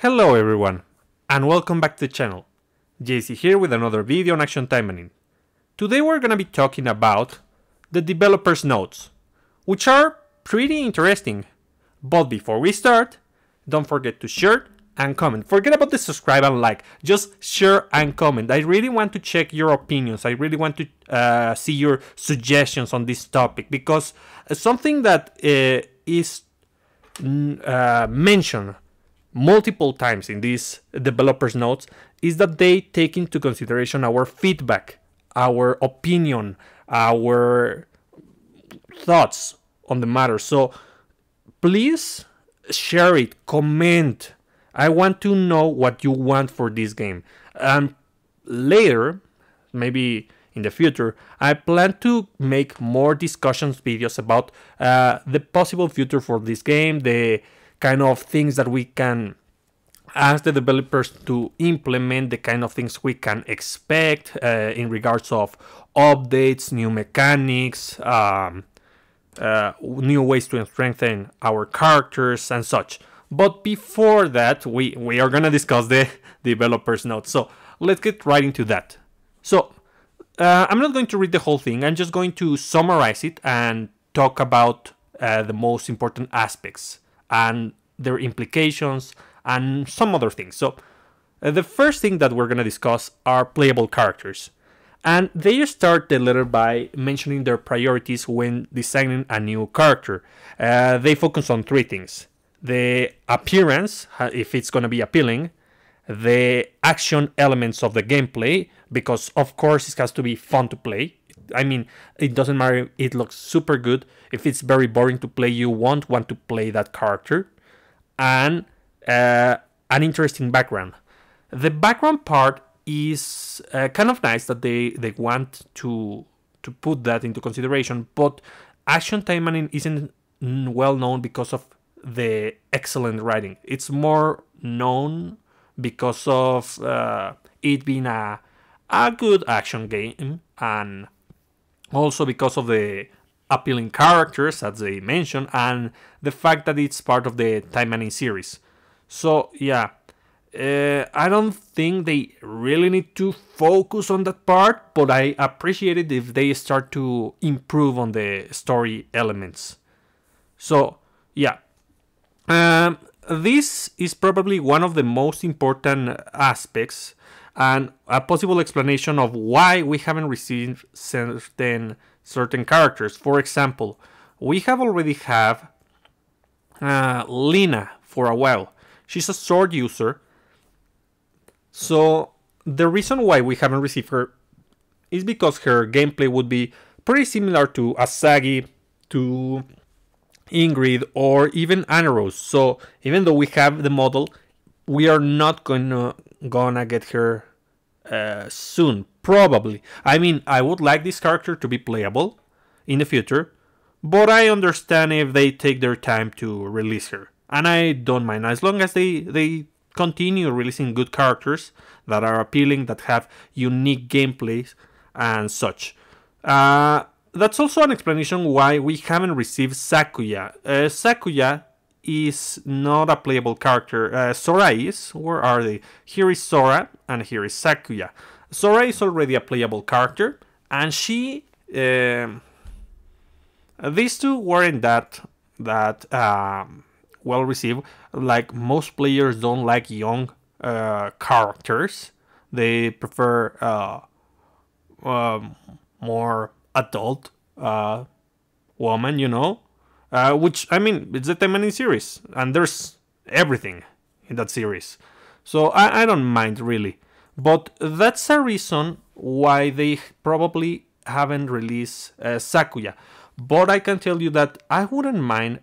Hello everyone, and welcome back to the channel. JC here with another video on Action Taimanin. Today we're gonna be talking about the developer's notes, which are pretty interesting. But before we start, don't forget to share and comment. Forget about the subscribe and like, just share and comment. I really want to check your opinions. I really want to see your suggestions on this topic, because something that is mentioned multiple times in these developers notes is that they take into consideration our feedback, our opinion, our thoughts on the matter. So please share it, comment. I want to know what you want for this game. Later, maybe in the future, I plan to make more discussions videos about the possible future for this game, the kind of things that we can ask the developers to implement, the kind of things we can expect in regards of updates, new mechanics, new ways to strengthen our characters and such. But before that, we are gonna discuss the developers notes. So let's get right into that. So I'm not going to read the whole thing. I'm just going to summarize it and talk about the most important aspects and their implications and some other things. So the first thing that we're going to discuss are playable characters. And they start the letter by mentioning their priorities when designing a new character. They focus on three things: the appearance, if it's going to be appealing, the action elements of the gameplay, because of course it has to be fun to play. I mean, it doesn't matter if it looks super good. If it's very boring to play, you won't want to play that character. And an interesting background. The background part is kind of nice that they want to put that into consideration, but Action Taimanin isn't well known because of the excellent writing. It's more known because of it being a good action game, and also because of the appealing characters, as they mentioned, and the fact that it's part of the Taimanin series. So yeah, I don't think they really need to focus on that part, but I appreciate it if they start to improve on the story elements. So yeah, this is probably one of the most important aspects and a possible explanation of why we haven't received certain characters. For example, we have already have Lina for a while. She's a sword user. So the reason why we haven't received her is because her gameplay would be pretty similar to Asagi, to Ingrid, or even Anaros. So even though we have the model, we are not gonna get her soon, probably. I mean, I would like this character to be playable in the future, but I understand if they take their time to release her. And I don't mind, as long as they continue releasing good characters that are appealing, that have unique gameplays and such. That's also an explanation why we haven't received Sakuya. Sakuya is not a playable character. Sora is. Where are they? Here is Sora and here is Sakuya. Sora is already a playable character, and she... these two weren't that well received. Like, most players don't like young characters. They prefer more adult woman, you know. Which, I mean, it's the Taimanin series, and there's everything in that series. So I don't mind, really. But that's a reason why they probably haven't released Sakuya. But I can tell you that I wouldn't mind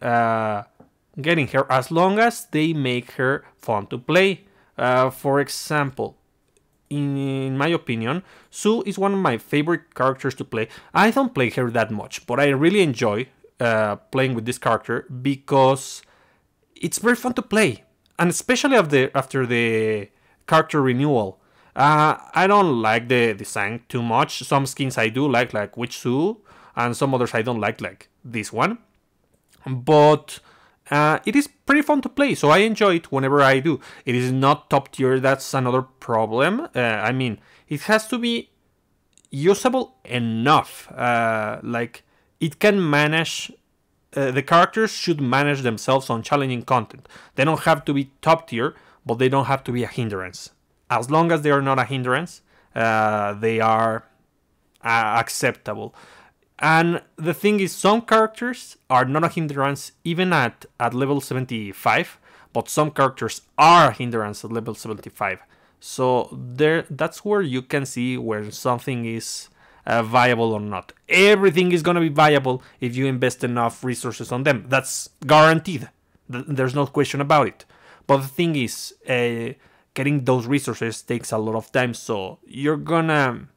getting her, as long as they make her fun to play. For example, in my opinion, Sue is one of my favorite characters to play. I don't play her that much, but I really enjoy playing with this character because it's very fun to play, and especially after the character renewal. I don't like the design too much. Some skins I do like Witch Sue, and some others I don't like this one. But It is pretty fun to play, so I enjoy it whenever I do. It is not top tier, that's another problem. I mean, it has to be usable enough. Like, it can manage... the characters should manage themselves on challenging content. They don't have to be top tier, but they don't have to be a hindrance. As long as they are not a hindrance, they are acceptable. And the thing is, some characters are not a hindrance even at level 75, but some characters are a hindrance at level 75. So that's where you can see where something is viable or not. Everything is going to be viable if you invest enough resources on them. That's guaranteed. There's no question about it. But the thing is, getting those resources takes a lot of time, so you're gonna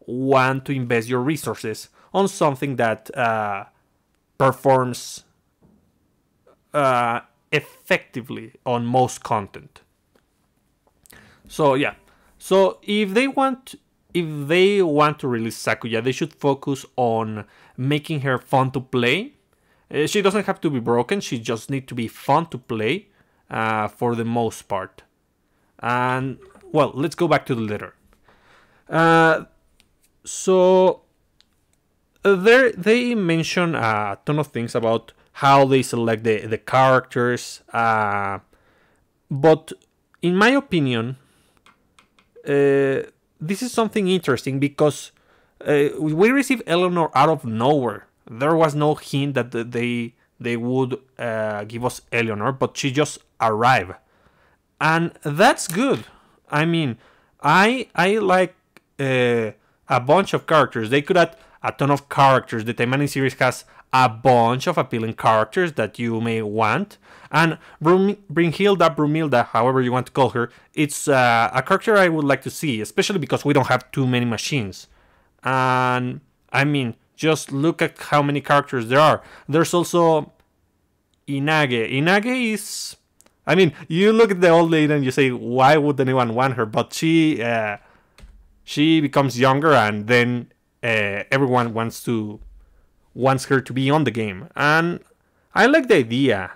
want to invest your resources on something that performs effectively on most content. So yeah, so if they want to release Sakuya, they should focus on making her fun to play. She doesn't have to be broken, she just needs to be fun to play for the most part. And, well, let's go back to the letter. So there they mention a ton of things about how they select the characters. But in my opinion, this is something interesting because we received Eleanor out of nowhere. There was no hint that they would give us Eleanor, but she just arrived. And that's good. I mean, I like a bunch of characters. They could add a ton of characters. The Taimanin series has a bunch of appealing characters that you may want. And Brumilda, however you want to call her, it's a character I would like to see, especially because we don't have too many machines. And, I mean, just look at how many characters there are. There's also Inage. Inage is... I mean, you look at the old lady and you say, why would anyone want her? But she becomes younger, and then everyone wants her to be on the game. And I like the idea.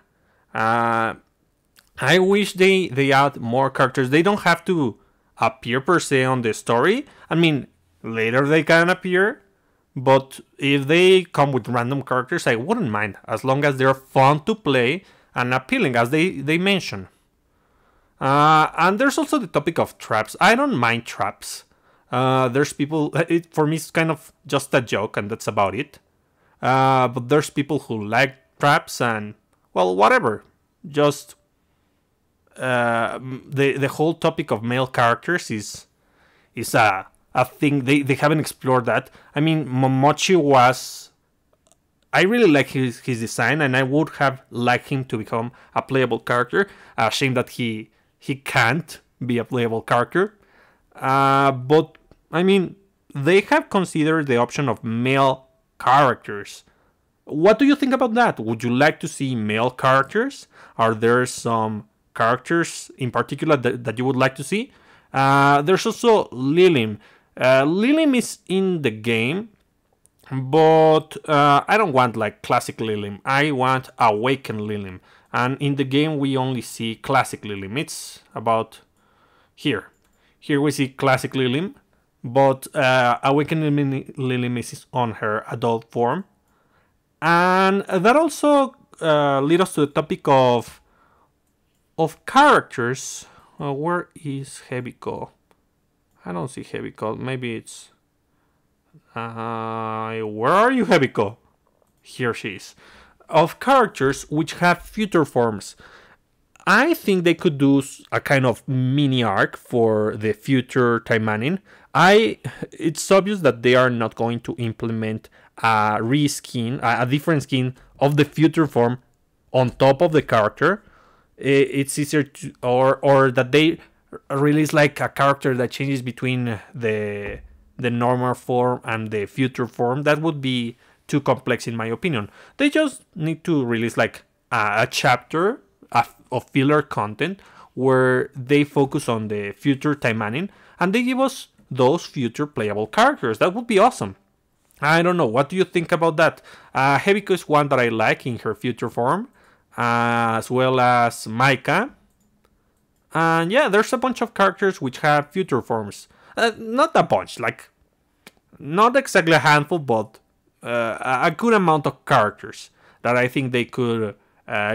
I wish they add more characters. They don't have to appear per se on the story. I mean, later they can appear. But if they come with random characters, I wouldn't mind, as long as they're fun to play and appealing, as they mention. And there's also the topic of traps. I don't mind traps. There's people... for me, it's kind of just a joke, and that's about it. But there's people who like traps, and... well, whatever. Just... the whole topic of male characters is a thing. They haven't explored that. I mean, Momochi was... I really like his design, and I would have liked him to become a playable character. A shame that he can't be a playable character. But, I mean, they have considered the option of male characters. What do you think about that? Would you like to see male characters? Are there some characters in particular that you would like to see? There's also Lilim. Lilim is in the game, but I don't want like classic Lilim. I want Awakened Lilim. And in the game we only see classic Lilim. It's about here. Here we see classic Lilim, but Awakened Lilim is on her adult form. And that also leads us to the topic of characters. Where is Hebiko? I don't see Hebiko. Maybe it's... where are you, Hebiko? Here she is. Of characters which have future forms. I think they could do a kind of mini arc for the future Taimanin. It's obvious that they are not going to implement a reskin, a different skin of the future form on top of the character. It's easier to, or that they release like a character that changes between the normal form and the future form. That would be too complex in my opinion. They just need to release like a chapter of filler content where they focus on the future Taimanin and they give us those future playable characters. That would be awesome. I don't know. What do you think about that? Hebiko is one that I like in her future form. as well as Micah. And yeah, there's a bunch of characters which have future forms. Not a bunch, like not exactly a handful, but a good amount of characters that I think they could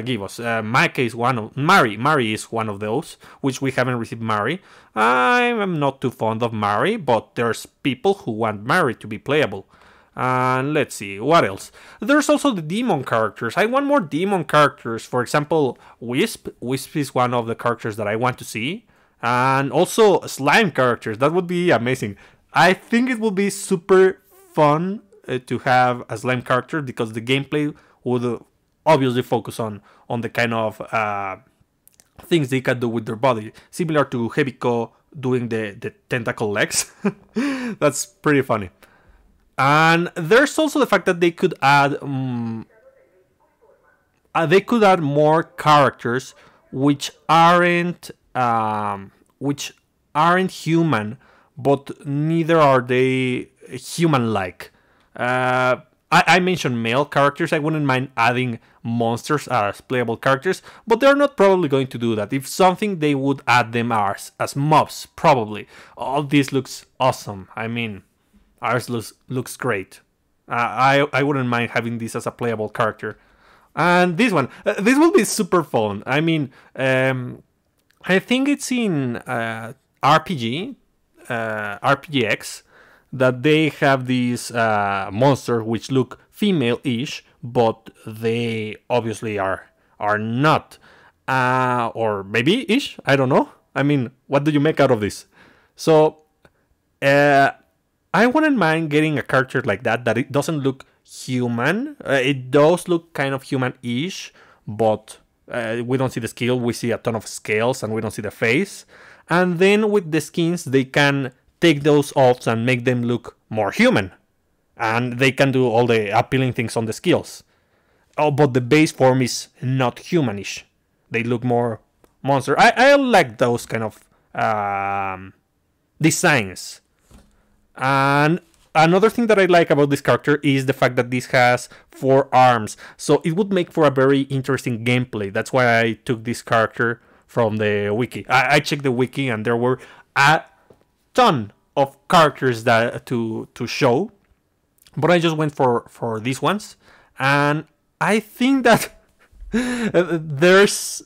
give us. Micah is one of Mari is one of those, which we haven't received Mari. I am not too fond of Mari, but there's people who want Mari to be playable. And let's see, what else? There's also the demon characters. I want more demon characters. For example, Wisp. Wisp is one of the characters that I want to see. And also slime characters. That would be amazing. I think it would be super fun to have a slime character because the gameplay would obviously focus on the kind of things they can do with their body. Similar to Heaviko doing the tentacle legs. That's pretty funny. And there's also the fact that they could add more characters which aren't human, but neither are they human-like. I mentioned male characters. I wouldn't mind adding monsters as playable characters, but they're not probably going to do that. If something, they would add them as mobs, probably. All this looks awesome. I mean, ours looks great. I wouldn't mind having this as a playable character. And this one, this will be super fun. I mean, I think it's in RPGX that they have these monsters which look female-ish, but they obviously are not. Or maybe ish, I don't know. I mean, what do you make out of this? So, I wouldn't mind getting a character like that it doesn't look human. It does look kind of human-ish, but we don't see the skill. We see a ton of scales and we don't see the face. And then with the skins, they can take those off and make them look more human. And they can do all the appealing things on the skills. Oh, but the base form is not humanish. They look more monster. I like those kind of designs. And another thing that I like about this character is the fact that this has 4 arms. So it would make for a very interesting gameplay. That's why I took this character from the wiki. I checked the wiki and there were a ton of characters that to show. But I just went for these ones. And I think that there's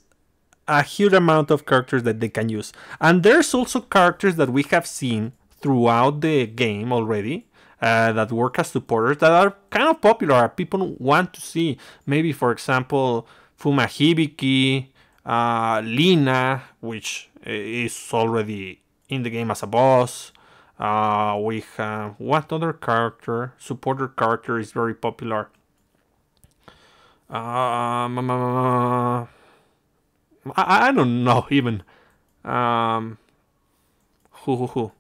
a huge amount of characters that they can use. And there's also characters that we have seen throughout the game already that work as supporters that are kind of popular. People want to see. Maybe, for example, Fuma Hibiki, Lina, which is already in the game as a boss. We have what other character? Supporter character is very popular. I don't know even. Who?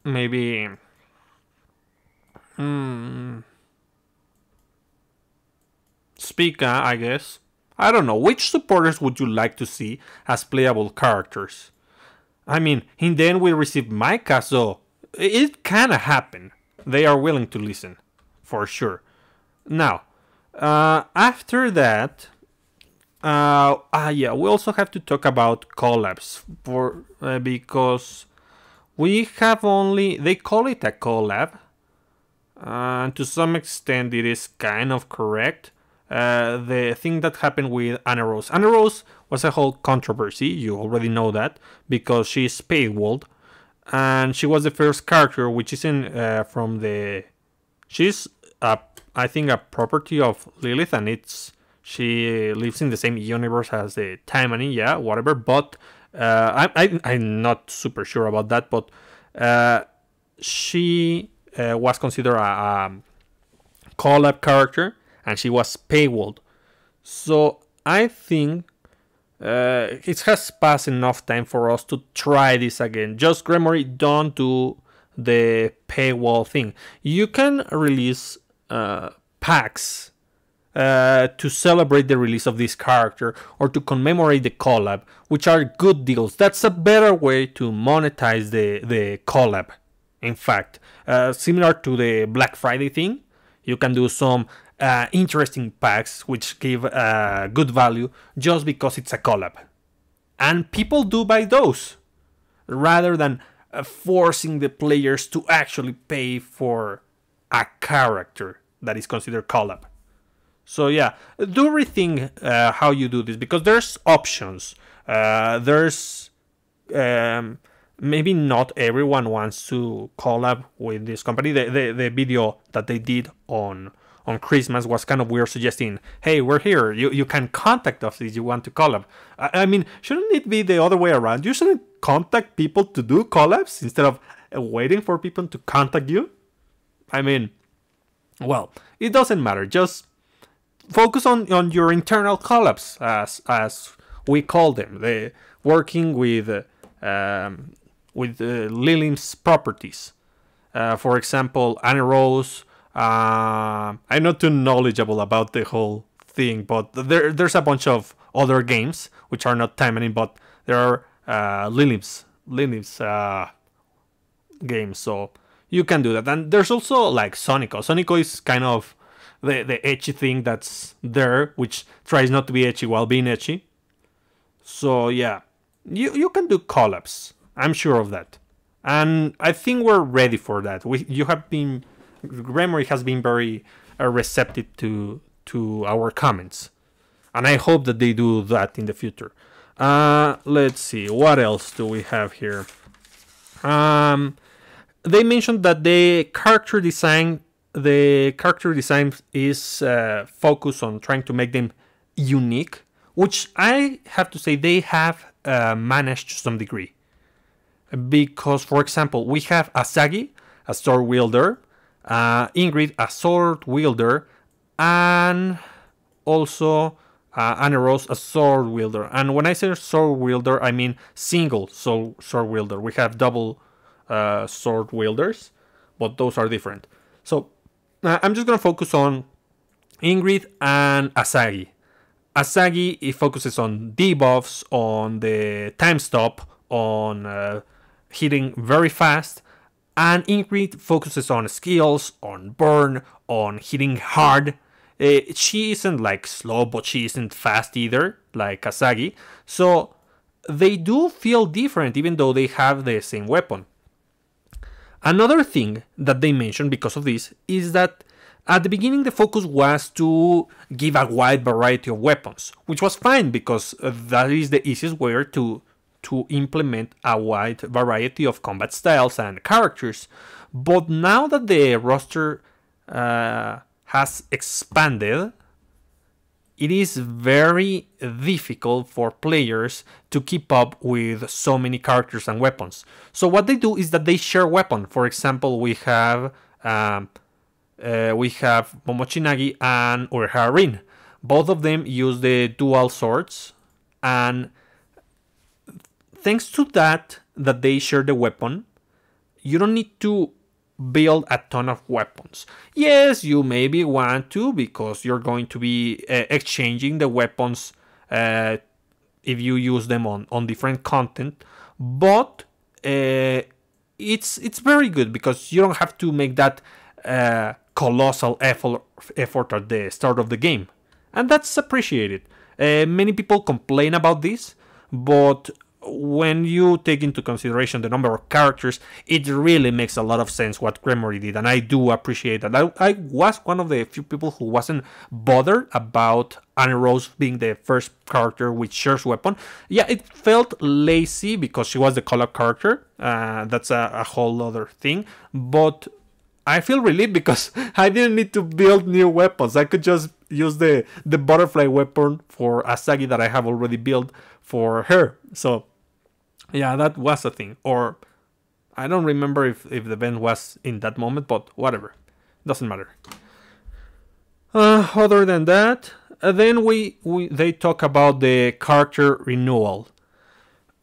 Maybe. Spica, I guess. I don't know. Which supporters would you like to see as playable characters? I mean, in the end we received Micah, so it kind of happened. They are willing to listen, for sure. Now, after that, yeah, we also have to talk about collabs because we have only, they call it a collab, and to some extent it is kind of correct. The thing that happened with Anna Rose. Anna Rose was a whole controversy, you already know that, because she's paywalled, and she was the first character which isn't from the... She's, I think, a property of Lilith, and she lives in the same universe as the Taimanin, yeah, whatever, but I'm not super sure about that, but she was considered a collab character, and she was paywalled. So I think it has passed enough time for us to try this again. Just Gremory, don't do the paywall thing. You can release packs to celebrate the release of this character or to commemorate the collab, which are good deals. That's a better way to monetize the collab. In fact, similar to the Black Friday thing, you can do some interesting packs which give good value just because it's a collab. And people do buy those rather than forcing the players to actually pay for a character that is considered collab. So yeah, do rethink how you do this, because there's options. There's maybe not everyone wants to collab with this company. The video that they did on Christmas was kind of weird, suggesting, hey, we're here, you can contact us if you want to collab. I mean, shouldn't it be the other way around? You shouldn't contact people to do collabs instead of waiting for people to contact you? I mean, well, it doesn't matter. Just focus on your internal collabs, as we call them. They working with Lilim's properties. For example, Anne Rose. I'm not too knowledgeable about the whole thing, but there's a bunch of other games which are not Taimanin, but there are Lilim's games, so you can do that. And there's also like Sonico. Sonico is kind of the ecchi thing that's there, which tries not to be ecchi while being ecchi. So yeah, you can do collabs. I'm sure of that, and I think we're ready for that. Gremory has been very receptive to our comments, and I hope that they do that in the future. Let's see, what else do we have here? They mentioned that the character design is focused on trying to make them unique, which I have to say they have managed to some degree. Because, for example, we have Asagi, a sword wielder, Ingrid, a sword wielder, and also Anne Rose, a sword wielder. And when I say sword wielder, I mean single sword wielder. We have double sword wielders, but those are different. So I'm just going to focus on Ingrid and Asagi. Asagi, it focuses on debuffs, on the time stop, on hitting very fast. And Ingrid focuses on skills, on burn, on hitting hard. She isn't like slow, but she isn't fast either, like Asagi. So they do feel different, even though they have the same weapon. Another thing that they mentioned because of this is that at the beginning the focus was to give a wide variety of weapons, which was fine because that is the easiest way to implement a wide variety of combat styles and characters. But now that the roster has expanded, it is very difficult for players to keep up with so many characters and weapons. So what they do is that they share weapon. For example, we have Momochinagi and Uehara Rin. Both of them use the dual swords, and thanks to that they share the weapon, you don't need to build a ton of weapons. Yes, you maybe want to, because you're going to be exchanging the weapons if you use them on different content, but it's very good because you don't have to make that colossal effort at the start of the game, and that's appreciated. Many people complain about this, but when you take into consideration the number of characters, it really makes a lot of sense what Gremory did, and I do appreciate that. I was one of the few people who wasn't bothered about Anne Rose being the first character with shares weapon. Yeah, it felt lazy because she was the collab character. That's a whole other thing, but I feel relieved because I didn't need to build new weapons. I could just use the butterfly weapon for Asagi that I have already built for her. So yeah, that was a thing. Or I don't remember if the event was in that moment, but whatever, doesn't matter. Other than that, then they talk about the character renewal.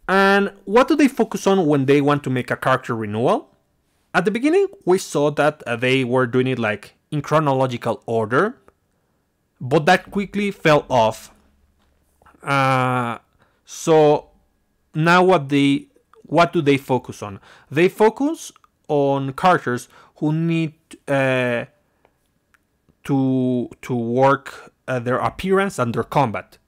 And what do they focus on when they want to make a character renewal? At the beginning, we saw that they were doing it like in chronological order, but that quickly fell off. So now what do they focus on? They focus on characters who need to work their appearance and their combat.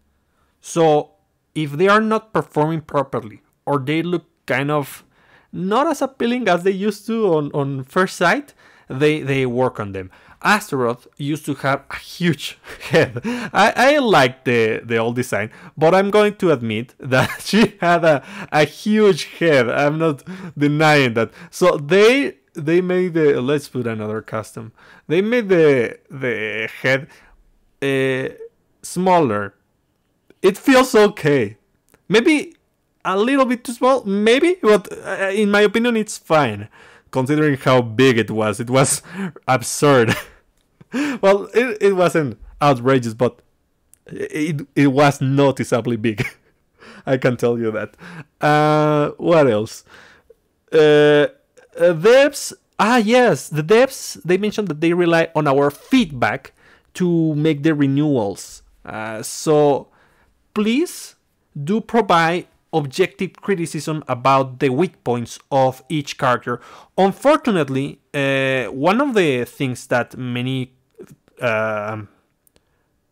So if they are not performing properly, or they look kind of not as appealing as they used to on first sight, they work on them. Astaroth used to have a huge head. I like the old design, but I'm going to admit that she had a huge head. I'm not denying that. So they made the, let's put another custom. They made the head smaller. It feels okay. Maybe a little bit too small, maybe, but in my opinion, it's fine. Considering how big it was absurd. Well, it wasn't outrageous, but it was noticeably big. I can tell you that. What else? Devs. Yes, the devs. They mentioned that they rely on our feedback to make the renewals. So please do provide objective criticism about the weak points of each character. Unfortunately, one of the things that many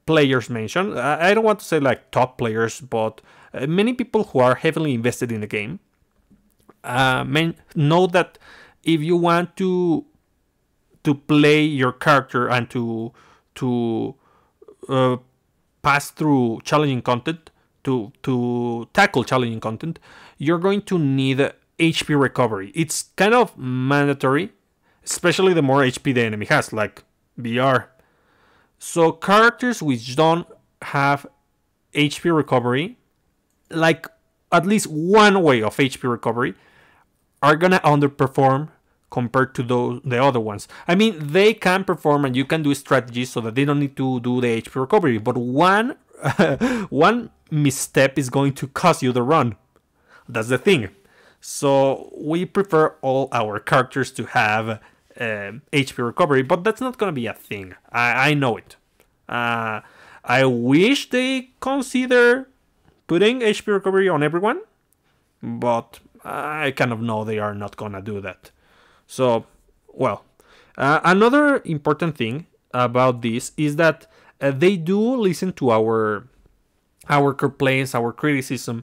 players mention, I don't want to say like top players, but many people who are heavily invested in the game know that if you want to play your character and to pass through challenging content, to tackle challenging content, you're going to need HP recovery. It's kind of mandatory, especially the more HP the enemy has, like VR. So characters which don't have HP recovery, like at least one way of HP recovery, are gonna underperform compared to the other ones. I mean, they can perform and you can do strategies so that they don't need to do the HP recovery, but one misstep is going to cost you the run. That's the thing. So we prefer all our characters to have HP recovery, but that's not going to be a thing. I know it. I wish they consider putting HP recovery on everyone, but I kind of know they are not going to do that. So, well, another important thing about this is that they do listen to our complaints, our criticism,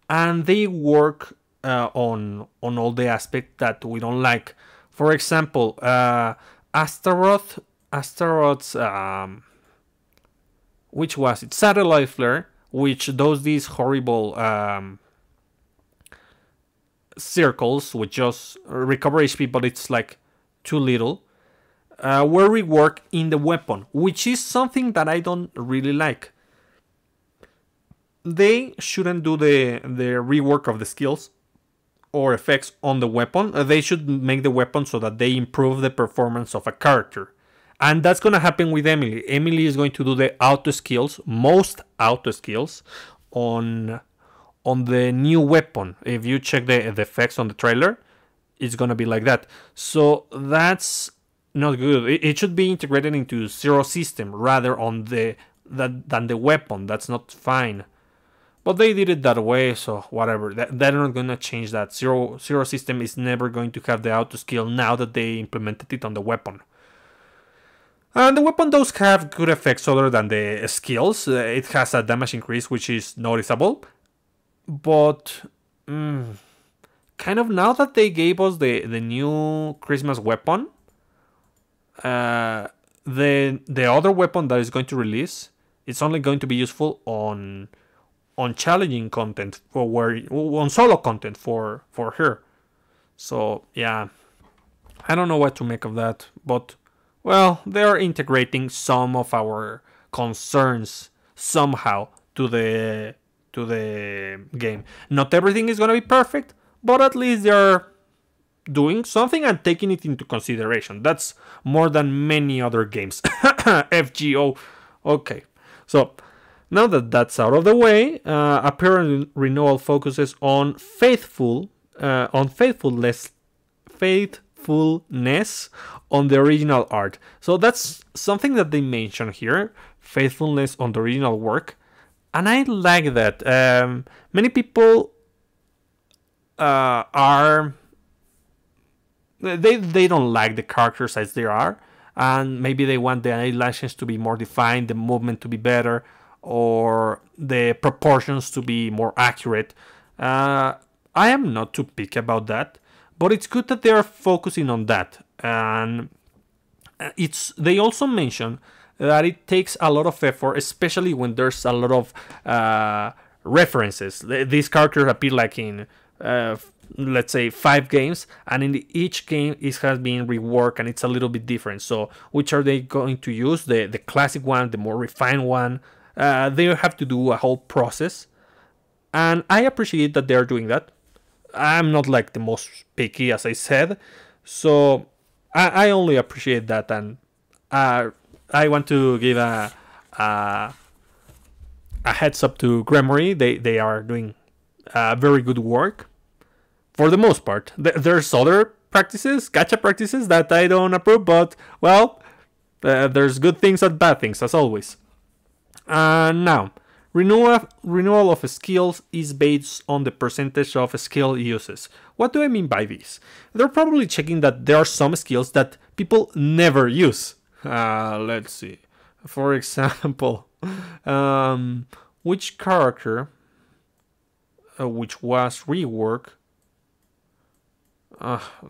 and they work on all the aspects that we don't like. For example, Astaroth's which was it? Satellite flare, which does these horrible circles which just recover HP, but it's like too little. Were reworked in the weapon, which is something that I don't really like. They shouldn't do the rework of the skills or effects on the weapon. They should make the weapon so that they improve the performance of a character. And that's going to happen with Emily. Emily is going to do the auto skills, most auto skills, on the new weapon. If you check the effects on the trailer, it's going to be like that. So that's not good. It should be integrated into Zero system rather than the weapon. That's not fine. But they did it that way, so whatever. They're not going to change that. Zero system is never going to have the auto skill now that they implemented it on the weapon. And the weapon does have good effects other than the skills. It has a damage increase, which is noticeable. But kind of now that they gave us the new Christmas weapon, the other weapon that is going to release, it's only going to be useful on challenging content, on solo content for her. So yeah, I don't know what to make of that, but well, they're integrating some of our concerns somehow to the game. Not everything is gonna be perfect, but at least they're doing something and taking it into consideration. That's more than many other games. FGO. Okay, so now that that's out of the way, apparent renewal focuses on faithfulness on the original art. So that's something that they mention here, faithfulness on the original work, and I like that. Many people they don't like the characters as they are. and maybe they want the eyelashes to be more defined, the movement to be better, or the proportions to be more accurate. I am not too picky about that, but it's good that they are focusing on that. And they also mention that it takes a lot of effort, especially when there's a lot of references. These characters appear like in let's say 5 games, and in each game it has been reworked and it's a little bit different. So which are they going to use? The classic one, the more refined one? They have to do a whole process, and I appreciate that they're doing that. I'm not like the most picky, as I said, so I only appreciate that. And I want to give a heads up to Gremory. They are doing very good work for the most part. There's other practices, gacha practices, that I don't approve, but well, there's good things and bad things as always. Now, renewal of skills is based on the percentage of skill uses. What do I mean by this? They're probably checking that there are some skills that people never use. Let's see. For example, which character which was reworked?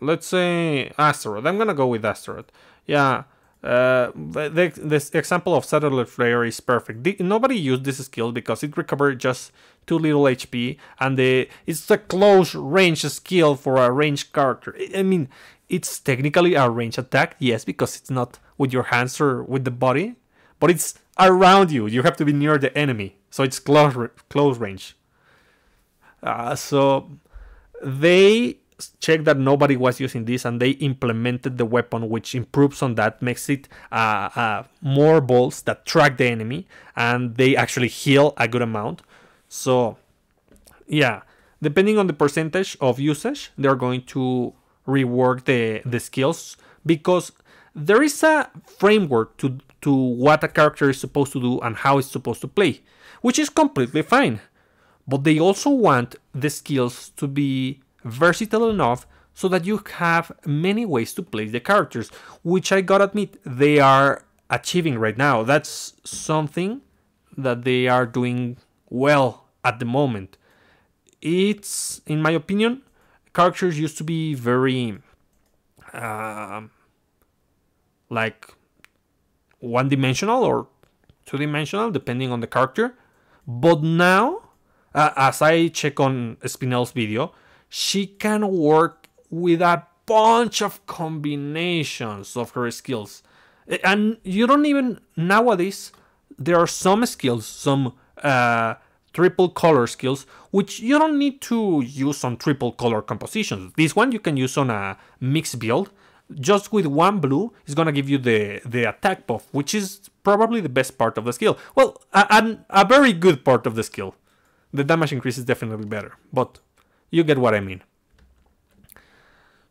Let's say Asteroid. I'm gonna go with Asteroid. Yeah. The example of Satellite Flare is perfect. Nobody used this skill because it recovered just too little HP, and it's a close range skill for a ranged character. I mean, it's technically a range attack, yes, because it's not with your hands or with the body, but it's around you. You have to be near the enemy, so it's close range. So they checked that nobody was using this, and they implemented the weapon, which improves on that, makes it more bolts that track the enemy, and they actually heal a good amount. So yeah, depending on the percentage of usage, they're going to rework the skills, because there is a framework to what a character is supposed to do and how it's supposed to play, which is completely fine. But they also want the skills to be versatile enough so that you have many ways to play the characters, which I gotta admit they are achieving right now. That's something that they are doing well at the moment. It's, in my opinion, characters used to be very like one-dimensional or two-dimensional, depending on the character. But now, as I check on Spinel's video, she can work with a bunch of combinations of her skills. And you don't even, nowadays, there are some skills, some triple color skills, which you don't need to use on triple color compositions. This one you can use on a mixed build. Just with one blue is gonna give you the attack buff, which is probably the best part of the skill. Well, a very good part of the skill. The damage increase is definitely better, but you get what I mean.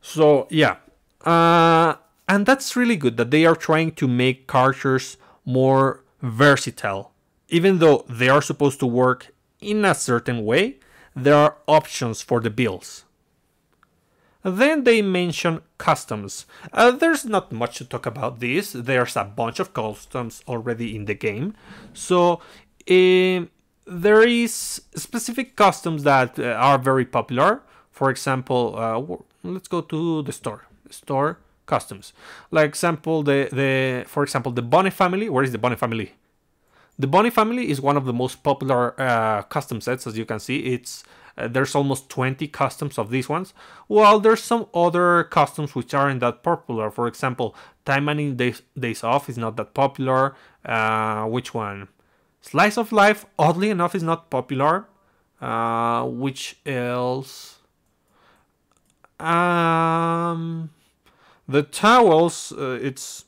So yeah, and that's really good that they are trying to make characters more versatile. Even though they are supposed to work in a certain way, there are options for the builds. Then they mention customs. There's not much to talk about this. There's a bunch of customs already in the game. So there is specific customs that are very popular. For example, let's go to the store customs. Like example, for example, the Bunny family. Where is the Bunny family? The Bunny family is one of the most popular custom sets, as you can see. It's there's almost 20 customs of these ones, while there's some other customs which aren't that popular. For example, Taimanin Days Off is not that popular. Which one? Slice of Life, oddly enough, is not popular. Which else? The towels, it's...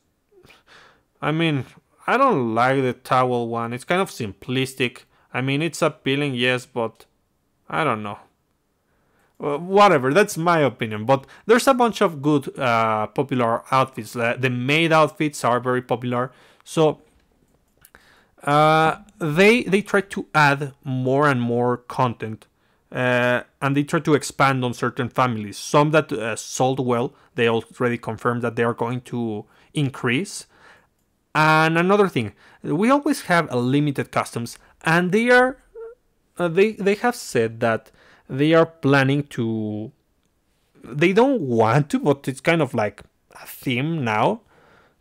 I mean, I don't like the towel one. It's kind of simplistic. I mean, it's appealing, yes, but I don't know. Whatever, that's my opinion. But there's a bunch of good popular outfits. The maid outfits are very popular. So they try to add more and more content and they try to expand on certain families. Some that sold well, they already confirmed that they are going to increase. And another thing, we always have a limited customs, and they are they have said that they are planning to. They don't want to, but it's kind of like a theme now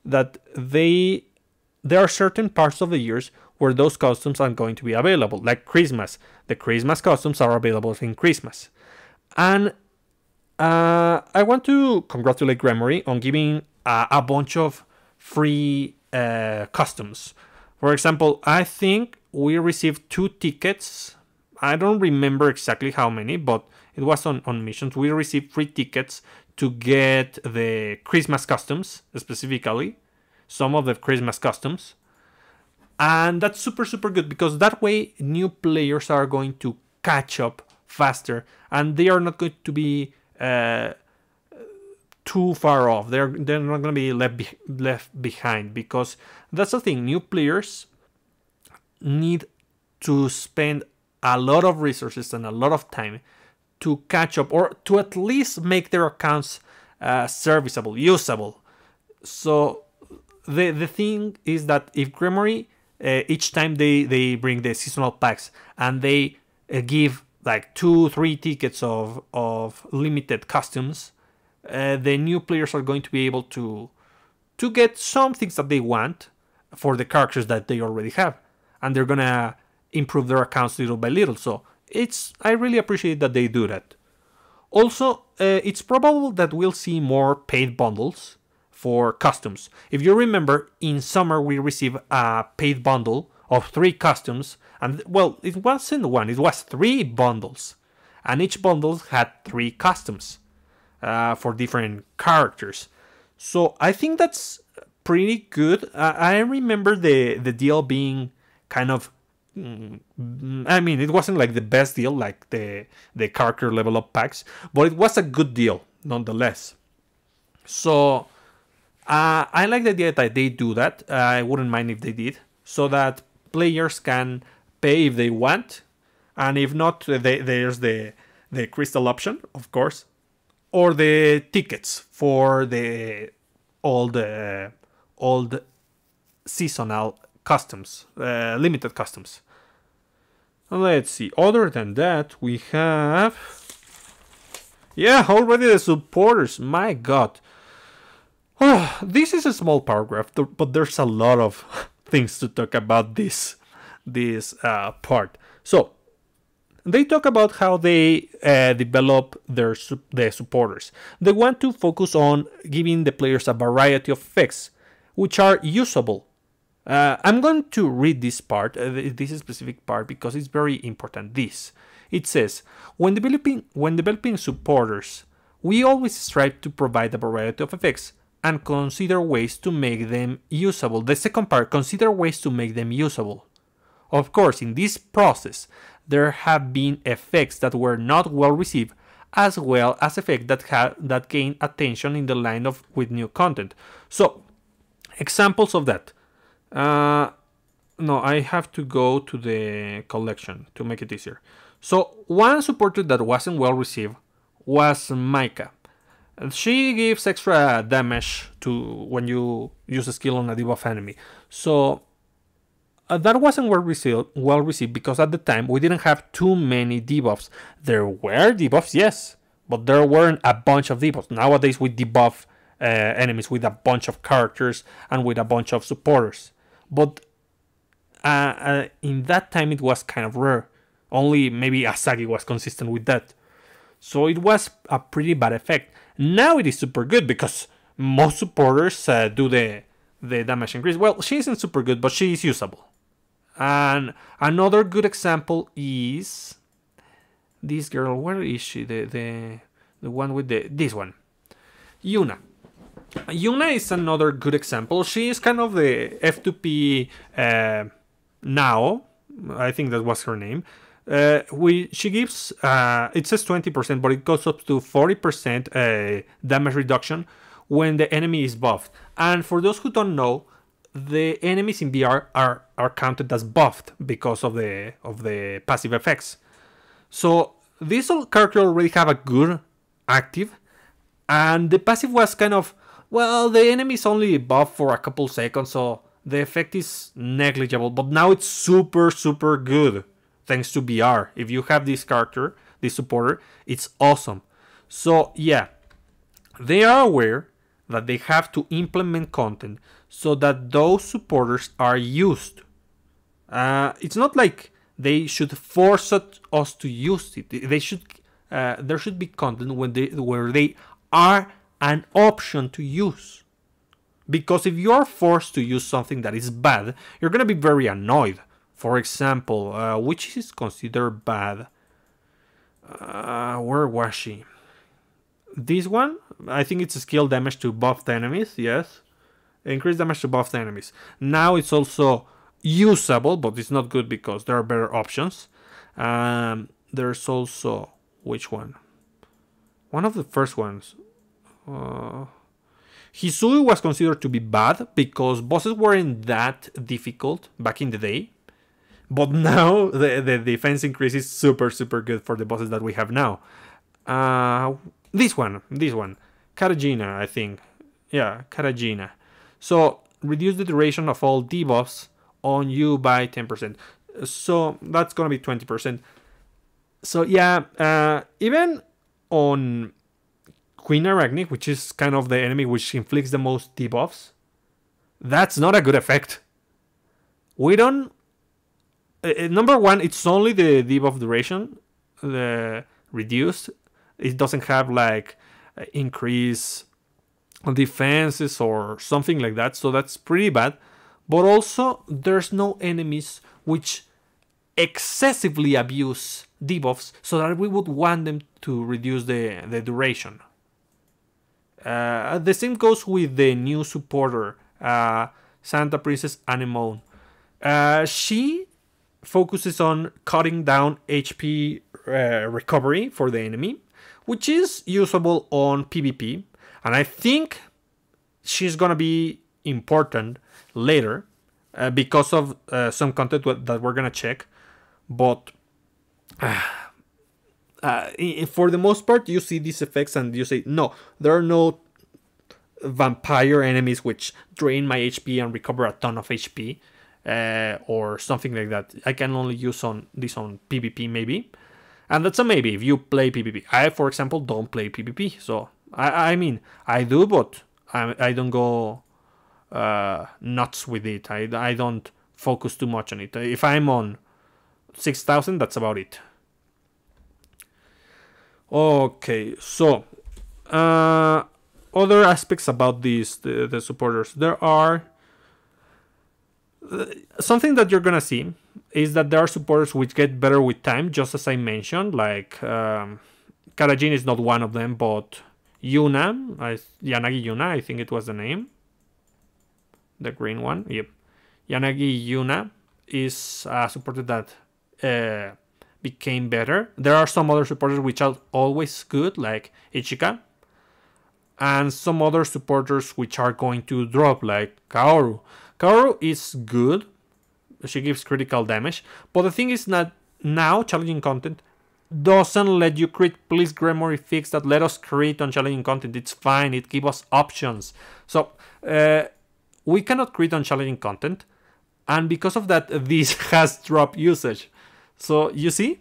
that there are certain parts of the years where those customs are going to be available, like Christmas. The Christmas customs are available in Christmas. And I want to congratulate Gremory on giving a bunch of free customs. For example, I think we received 2 tickets. I don't remember exactly how many, but it was on missions. We received 3 tickets to get the Christmas customs, specifically. Some of the Christmas customs. And that's super, super good because that way new players are going to catch up faster and they are not going to be too far off. They're not going to be left behind because that's the thing. New players need to spend a lot of resources and a lot of time to catch up or to at least make their accounts serviceable, usable. So the thing is that if Gremory each time they bring the seasonal packs and they give like 2-3 tickets of limited customs, the new players are going to be able to get some things that they want for the characters that they already have, and they're gonna improve their accounts little by little. So I really appreciate that they do that. Also, it's probable that we'll see more paid bundles for customs. If you remember, in summer we received a paid bundle of 3 customs, and well, it wasn't 1, it was 3 bundles, and each bundle had 3 customs for different characters. So I think that's pretty good. I remember the deal being kind of, I mean, it wasn't like the best deal, like the character level up packs, but it was a good deal nonetheless. So I like the idea that they do that. I wouldn't mind if they did, so that players can pay if they want, and if not, there's the crystal option, of course, or the tickets for the old seasonal customs, limited customs. Let's see. Other than that, we have, already the supporters. My God. This is a small paragraph, but there's a lot of things to talk about this part. So they talk about how they develop the supporters. They want to focus on giving the players a variety of effects which are usable. I'm going to read this part, this specific part, because it's very important. It says, when developing supporters, we always strive to provide a variety of effects and consider ways to make them usable. The second part, consider ways to make them usable. Of course, in this process, there have been effects that were not well received, as well as effects that gain attention in the line with new content. So, examples of that. No, I have to go to the collection to make it easier. So, one supporter that wasn't well received was Micah. She gives extra damage to when you use a skill on a debuff enemy. So that wasn't well received because at the time we didn't have too many debuffs. There were debuffs, yes, but there weren't a bunch of debuffs. Nowadays we debuff enemies with a bunch of characters and with a bunch of supporters. But in that time it was kind of rare. Only maybe Asagi was consistent with that. So it was a pretty bad effect. Now it is super good because most supporters do the damage increase. Well, she isn't super good, but she is usable. And another good example is this girl. Where is she? The one with this one, Yuna. Yuna is another good example. She is kind of the F2P now. I think that was her name. She gives it says 20%, but it goes up to 40% damage reduction when the enemy is buffed. And for those who don't know, the enemies in VR are counted as buffed because of the passive effects. So this character already have a good active, and the passive was kind of, well, the enemy is only buffed for a couple seconds, so the effect is negligible, but now it's super, super good, thanks to BR. If you have this character, this supporter, it's awesome. So yeah, they are aware that they have to implement content so that those supporters are used. It's not like they should force us to use it. They should. There should be content where they are an option to use. Because if you are forced to use something that is bad, you're gonna be very annoyed. For example, which is considered bad? Where was she? This one, I think it's a skill damage to buffed enemies. Yes, increase damage to buffed enemies. Now it's also usable, but it's not good because there are better options. There's also, which one? One of the first ones. Hisui was considered to be bad because bosses weren't that difficult back in the day. But now the defense increase is super, super good for the bosses that we have now. This one. Karajina, I think. Yeah, Karajina. So, reduce the duration of all debuffs on you by 10%. So, that's gonna be 20%. So, yeah, even on Queen Arachne, which is kind of the enemy which inflicts the most debuffs, that's not a good effect. We don't... number one, it's only the debuff duration, the reduced. It doesn't have like increase on defenses or something like that, so that's pretty bad. But also, there's no enemies which excessively abuse debuffs so that we would want them to reduce the duration. The same goes with the new supporter, Santa Princess Anemone. She focuses on cutting down HP recovery for the enemy, which is usable on PvP, and I think she's gonna be important later because of some content that we're gonna check. But for the most part, you see these effects and you say, no, there are no vampire enemies which drain my HP and recover a ton of HP or something like that. I can only use this on PvP maybe. And that's a maybe if you play PvP. I, for example, don't play PvP. So, I mean, I do, but I don't go nuts with it. I don't focus too much on it. If I'm on 6,000, that's about it. Okay, so other aspects about these, the supporters. There are... something that you're gonna see is that there are supporters which get better with time, just as I mentioned, like Karajin is not one of them, but Yuna, Yanagi Yuna, I think it was the name. The green one, yep. Yanagi Yuna is a supporter that became better. There are some other supporters which are always good, like Ichika, and some other supporters which are going to drop, like Kaoru. Kaoru is good. She gives critical damage. But the thing is that now challenging content doesn't let you crit. Please, Gremory, fix that. Let us crit on challenging content. It's fine. It gives us options. So, we cannot crit on challenging content. And because of that, this has drop usage. So, you see?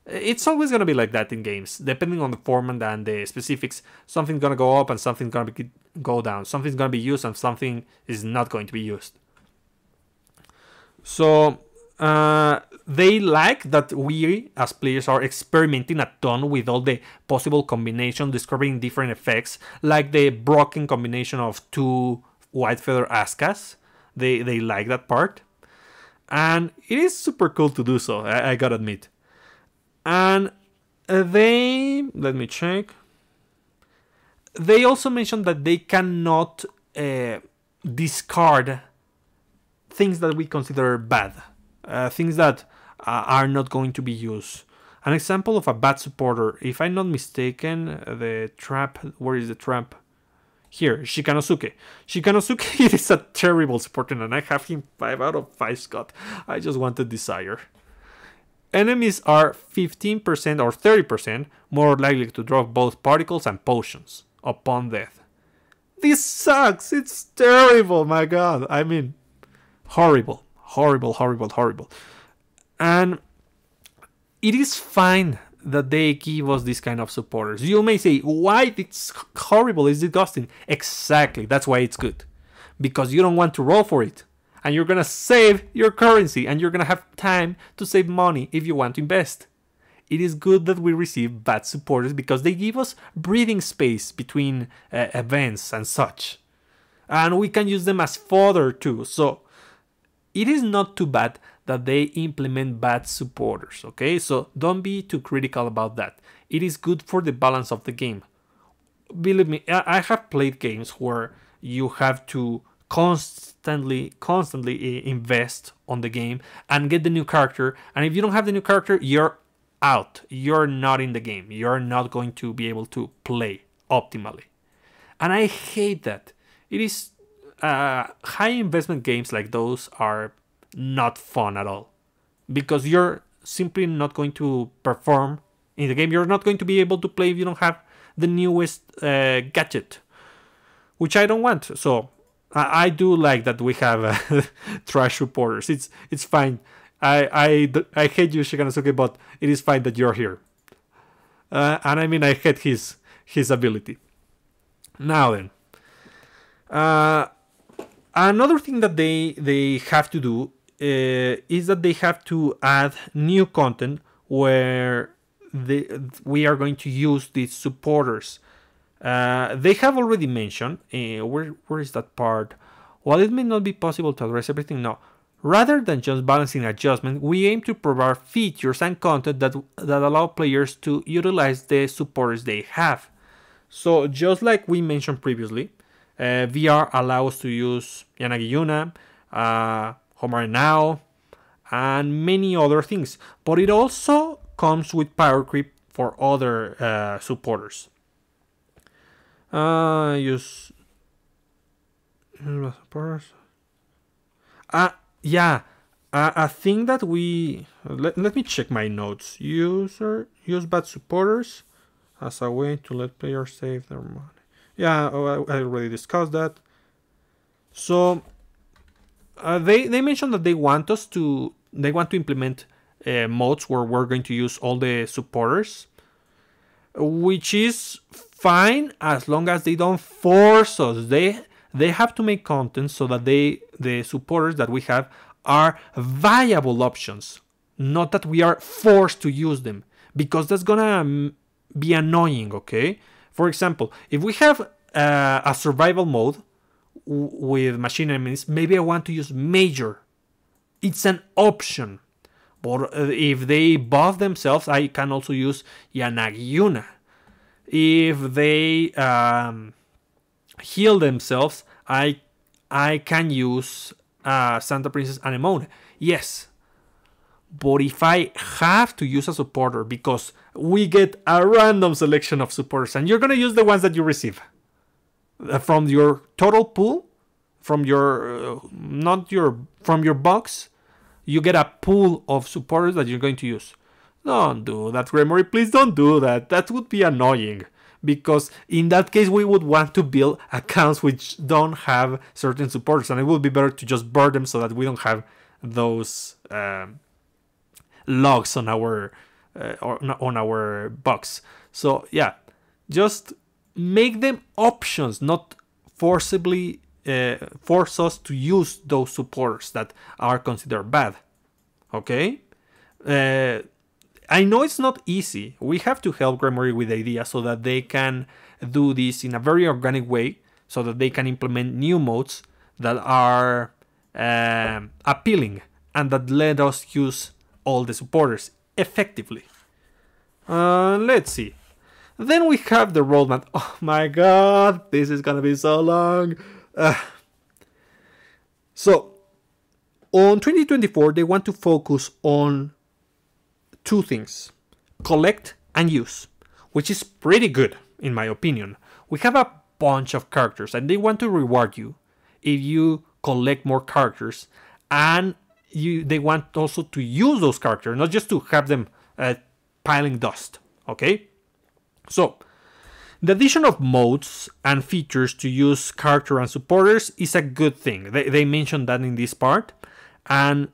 It's always going to be like that in games. Depending on the format and the specifics, something's going to go up and something's going to go down. Something's going to be used and something is not going to be used. So, they like that we, as players, are experimenting a ton with all the possible combinations, discovering different effects, like the broken combination of two White Feather Askas. They like that part. And it is super cool to do so, I gotta admit. And they... let me check. They also mentioned that they cannot discard things that we consider bad. Things that are not going to be used. An example of a bad supporter, if I'm not mistaken, the trap... where is the trap? Here, Shikanosuke. Shikanosuke is a terrible supporter and I have him 5 out of 5 Scott. I just wanted Desire. enemies are 15% or 30% more likely to drop both particles and potions upon death. This sucks. It's terrible, my god. I mean, horrible. Horrible, horrible, horrible. And it is fine that they give us this kind of supporters. You may say, why? It's horrible, it's disgusting. Exactly, that's why it's good. Because you don't want to roll for it. And you're gonna save your currency, and you're gonna have time to save money if you want to invest. It is good that we receive bad supporters because they give us breathing space between events and such. And we can use them as fodder too. So it is not too bad that they implement bad supporters, okay? So don't be too critical about that. It is good for the balance of the game. Believe me, I have played games where you have to constantly invest on the game and get the new character. And if you don't have the new character, you're out. You're not in the game. You're not going to be able to play optimally. And I hate that. It is high investment games like those are not fun at all, because you're simply not going to perform in the game. You're not going to be able to play if you don't have the newest gadget, which I don't want. So I do like that we have trash reporters. It's fine. I hate you, Shiganosuke, but it is fine that you're here. And I mean, I hate his ability. Now then, another thing that they have to do is that they have to add new content where we are going to use these supporters. They have already mentioned, where is that part? While it may not be possible to address everything now, rather than just balancing adjustment, we aim to provide features and content that allow players to utilize the supporters they have. So just like we mentioned previously, VR allows to use Yanagi Yuna, Homare Now, and many other things. But it also comes with power creep for other supporters. Use supporters. Yeah, a thing that we let me check my notes. Use bad supporters as a way to let players save their money. Yeah, I already discussed that. So they mentioned that they want to implement modes where we're going to use all the supporters, which is fine as long as they don't force us. They have to make content so that the supporters that we have are viable options, not that we are forced to use them, because that's gonna be annoying, okay? For example, if we have a survival mode with machine enemies, maybe I want to use Major. It's an option. But if they buff themselves, I can also use Yanagi Yuna. If they heal themselves, I can use Santa Princess Anemone. Yes. But if I have to use a supporter, because we get a random selection of supporters, and you're going to use the ones that you receive from your total pool, from your from your box, you get a pool of supporters that you're going to use. Don't do that, Gremory. Please don't do that. That would be annoying, because in that case we would want to build accounts which don't have certain supporters, and it would be better to just burn them so that we don't have those logs on our box. So yeah, just make them options, not forcibly force us to use those supporters that are considered bad. Okay, I know it's not easy. We have to help Gremory with ideas so that they can do this in a very organic way, so that they can implement new modes that are appealing and that let us use all the supporters effectively. Let's see. Then we have the roadmap. Oh my god, this is gonna be so long. So, on 2024, they want to focus on two things: collect and use, which is pretty good in my opinion. We have a bunch of characters, and they want to reward you if you collect more characters and they want also to use those characters, not just to have them piling dust. Okay, so the addition of modes and features to use character and supporters is a good thing. They mentioned that in this part, and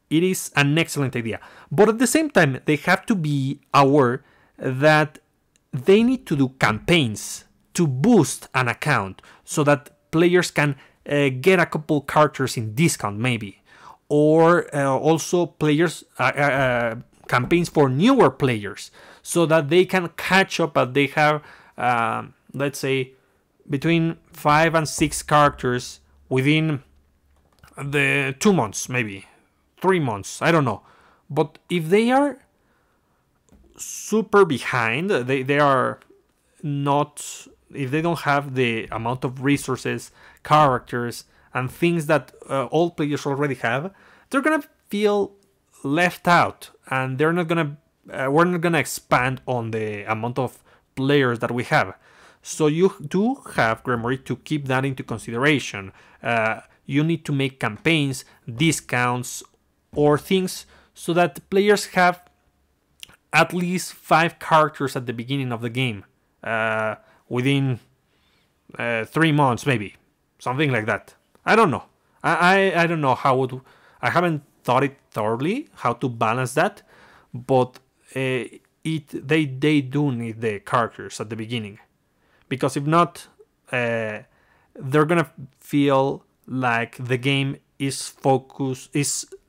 it is an excellent idea. But at the same time, they have to be aware that they need to do campaigns to boost an account so that players can get a couple characters in discount maybe. Or also players campaigns for newer players so that they can catch up and they have, let's say, between 5 and 6 characters within the 2 months, maybe 3 months, I don't know. But if they are super behind, they are not, if they don't have the amount of resources, characters, and things that all players already have, they're gonna feel left out, and they're not gonna we're not gonna expand on the amount of players that we have. So you do have, Gremory, to keep that into consideration. You need to make campaigns, discounts, or things so that players have at least 5 characters at the beginning of the game, within 3 months, maybe something like that. I don't know. I don't know how I haven't thought it thoroughly how to balance that, but they do need the characters at the beginning, because if not, they're gonna feel like the game is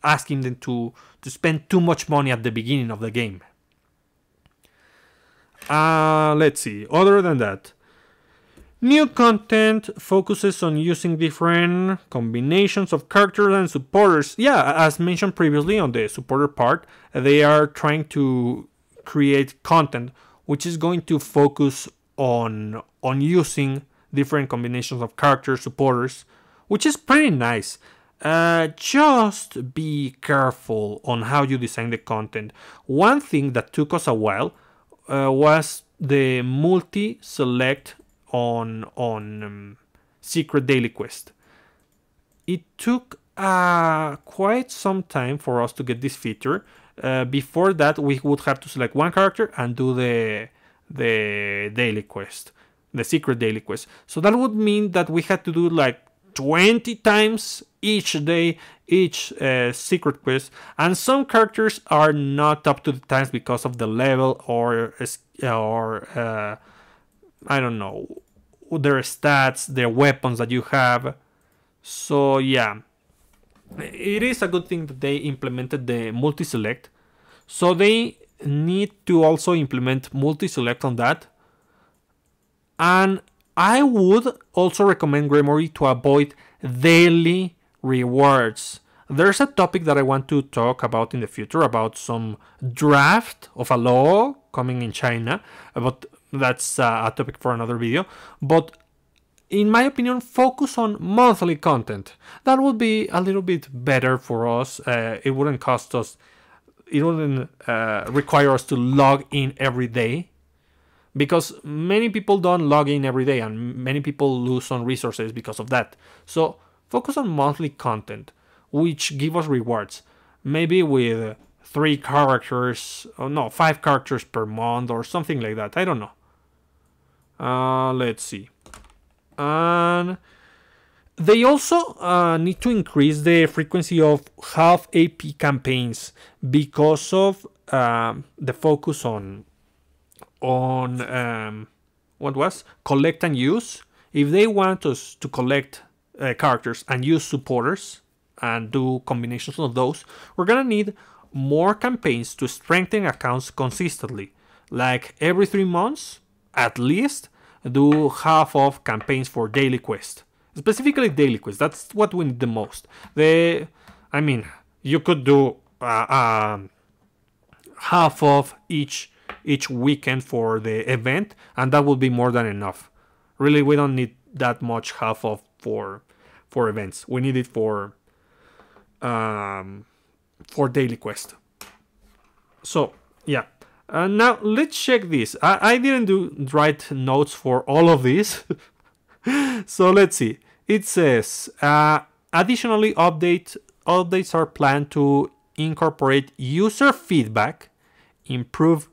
asking them to spend too much money at the beginning of the game. Let's see. Other than that, new content focuses on using different combinations of characters and supporters. Yeah, as mentioned previously on the supporter part, they are trying to create content which is going to focus on using different combinations of characters, supporters, which is pretty nice. Just be careful on how you design the content. One thing that took us a while was the multi-select on Secret Daily Quest. It took quite some time for us to get this feature. Before that, we would have to select one character and do the daily quest, the Secret Daily Quest. So that would mean that we had to do like 20 times each day, each secret quest, and some characters are not up to the times because of the level or I don't know, their stats, their weapons that you have. So yeah, it is a good thing that they implemented the multi-select. So they need to also implement multi-select on that. And I would also recommend, Gremory, to avoid daily rewards. There's a topic that I want to talk about in the future about some draft of a law coming in China, but that's a topic for another video. But in my opinion, focus on monthly content. That would be a little bit better for us. It wouldn't cost us, it wouldn't require us to log in every day, because many people don't log in every day and many people lose on resources because of that. So focus on monthly content, which give us rewards. Maybe with 5 characters per month or something like that. I don't know. Let's see. And they also need to increase the frequency of half AP campaigns because of the focus on what was collect and use. If they want us to collect characters and use supporters and do combinations of those, we're gonna need more campaigns to strengthen accounts consistently, like every 3 months at least. Do half of campaigns for daily quest, specifically daily quest. That's what we need the most. You could do half of each weekend for the event, and that would be more than enough. Really, we don't need that much half of for events. We need it for daily quest. So yeah. Now let's check this. I didn't write notes for all of this. So let's see. It says, additionally update updates are planned to incorporate user feedback, improve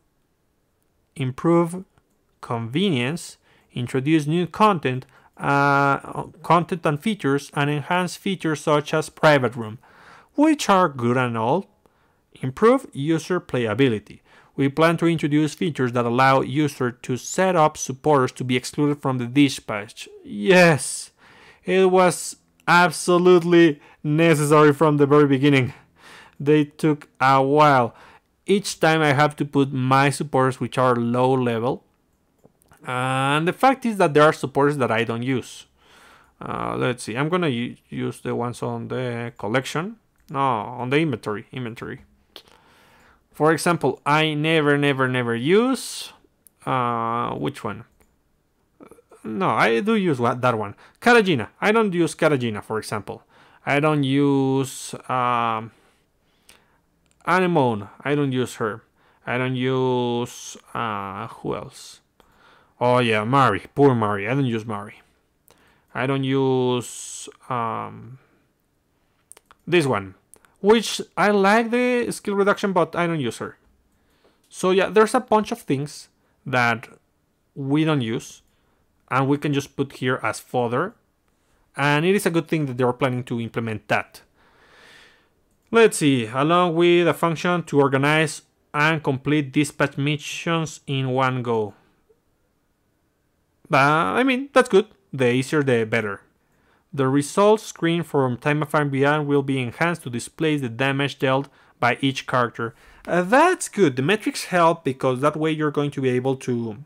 convenience, introduce new content and features, and enhance features such as private room, which are good and all. Improve user playability. We plan to introduce features that allow users to set up supporters to be excluded from the dispatch. Yes, it was absolutely necessary from the very beginning. They took a while. Each time I have to put my supporters which are low level. And the fact is that there are supporters that I don't use. Let's see. I'm going to use the ones on the collection. No, on the inventory. For example, I never use... which one? No, I do use that one. Karagina. I don't use Karagina, for example. I don't use... Anemone. I don't use her. I don't use... who else? Oh yeah, Mari. Poor Mari. I don't use Mari. I don't use... this one. Which I like the skill reduction, but I don't use her. So yeah, there's a bunch of things that we don't use. And we can just put here as fodder. And it is a good thing that they are planning to implement that. Let's see, along with a function to organize and complete dispatch missions in one go. I mean, that's good. The easier, the better. The results screen from Taimanin Beyond will be enhanced to display the damage dealt by each character. That's good. The metrics help because that way you're going to be able to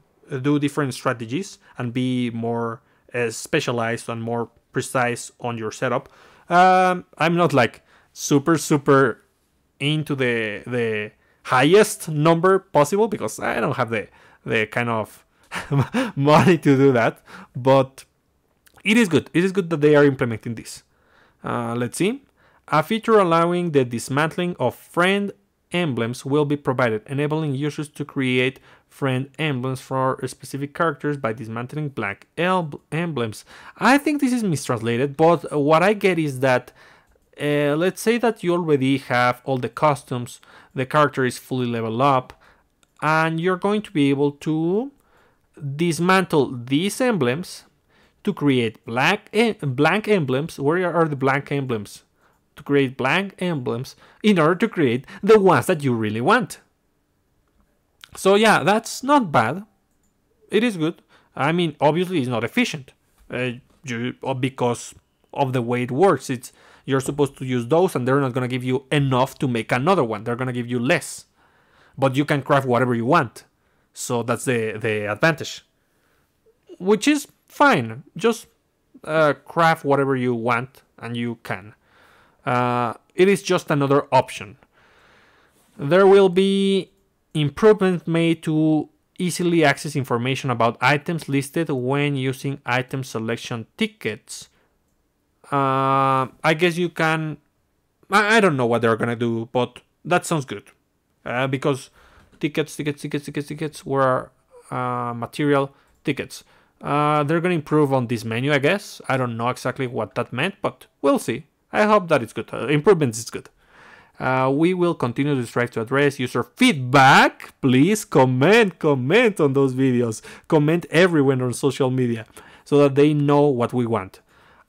do different strategies and be more specialized and more precise on your setup. I'm not like super into the highest number possible because I don't have the kind of money to do that, but it is good. It is good that they are implementing this. Let's see. A feature allowing the dismantling of friend emblems will be provided, enabling users to create friend emblems for specific characters by dismantling black emblems. I think this is mistranslated, but what I get is that let's say that you already have all the costumes, the character is fully leveled up, and you're going to be able to dismantle these emblems to create blank emblems. Where are the blank emblems? To create blank emblems in order to create the ones that you really want. So yeah, that's not bad. It is good. I mean, obviously it's not efficient because of the way it works. You're supposed to use those and they're not going to give you enough to make another one. They're going to give you less. But you can craft whatever you want. So that's the advantage. Which is fine. Just craft whatever you want and you can. It is just another option. There will be improvements made to easily access information about items listed when using item selection tickets. I guess you can... I don't know what they're gonna do, but that sounds good. Because tickets were material tickets. They're gonna improve on this menu, I guess. I don't know exactly what that meant, but we'll see. I hope that it's good. Improvements is good. We will continue to strive to address user feedback. Please comment on those videos. Comment everywhere on social media so that they know what we want.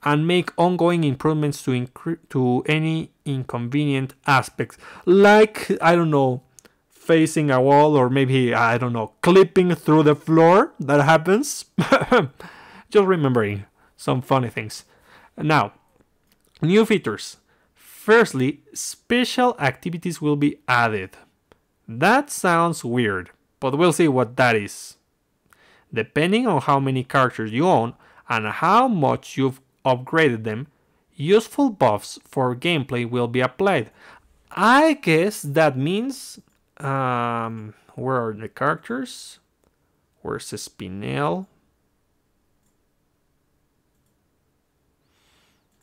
And make ongoing improvements to any inconvenient aspects. Like, I don't know, facing a wall or maybe, I don't know, clipping through the floor. That happens. Just remembering some funny things. Now, new features. Firstly, special activities will be added. That sounds weird, but we'll see what that is. Depending on how many characters you own and how much you've upgraded them, useful buffs for gameplay will be applied. I guess that means... where are the characters? Where's Spinel?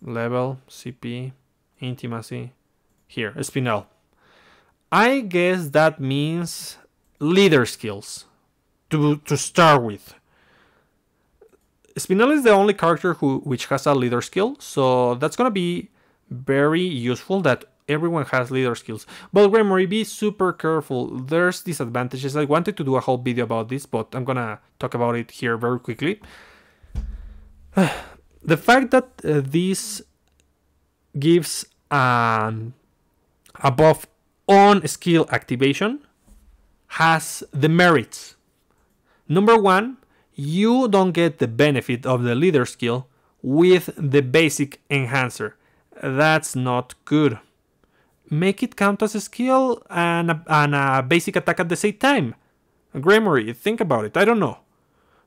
Level, CP... Intimacy. Here, Spinel. I guess that means leader skills to start with. Spinel is the only character which has a leader skill, so that's gonna be very useful that everyone has leader skills. But Gremory, be super careful. There's disadvantages. I wanted to do a whole video about this, but I'm gonna talk about it here very quickly. The fact that this gives a buff on skill activation has the merits. Number one, you don't get the benefit of the leader skill with the basic enhancer. That's not good. Make it count as a skill and a basic attack at the same time. Gremory, think about it. I don't know.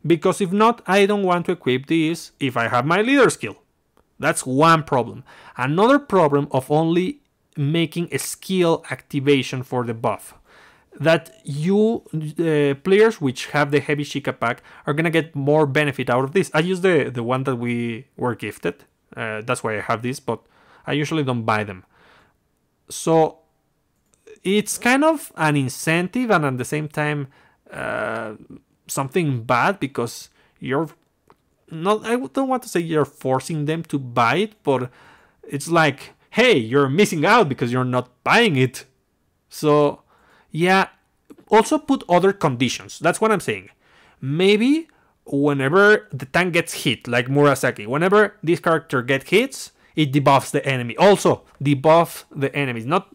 Because if not, I don't want to equip this if I have my leader skill. That's one problem. Another problem of only making a skill activation for the buff. That you, players which have the heavy Sheikah pack, are gonna get more benefit out of this. I use the one that we were gifted. That's why I have this, but I usually don't buy them. So it's kind of an incentive and at the same time something bad, because you're not, I don't want to say you're forcing them to buy it, but it's like, hey, you're missing out because you're not buying it. So yeah, also put other conditions. That's what I'm saying. Maybe whenever the tank gets hit, like Murasaki, whenever this character gets hits, it debuffs the enemy. Also, debuff the enemies. Not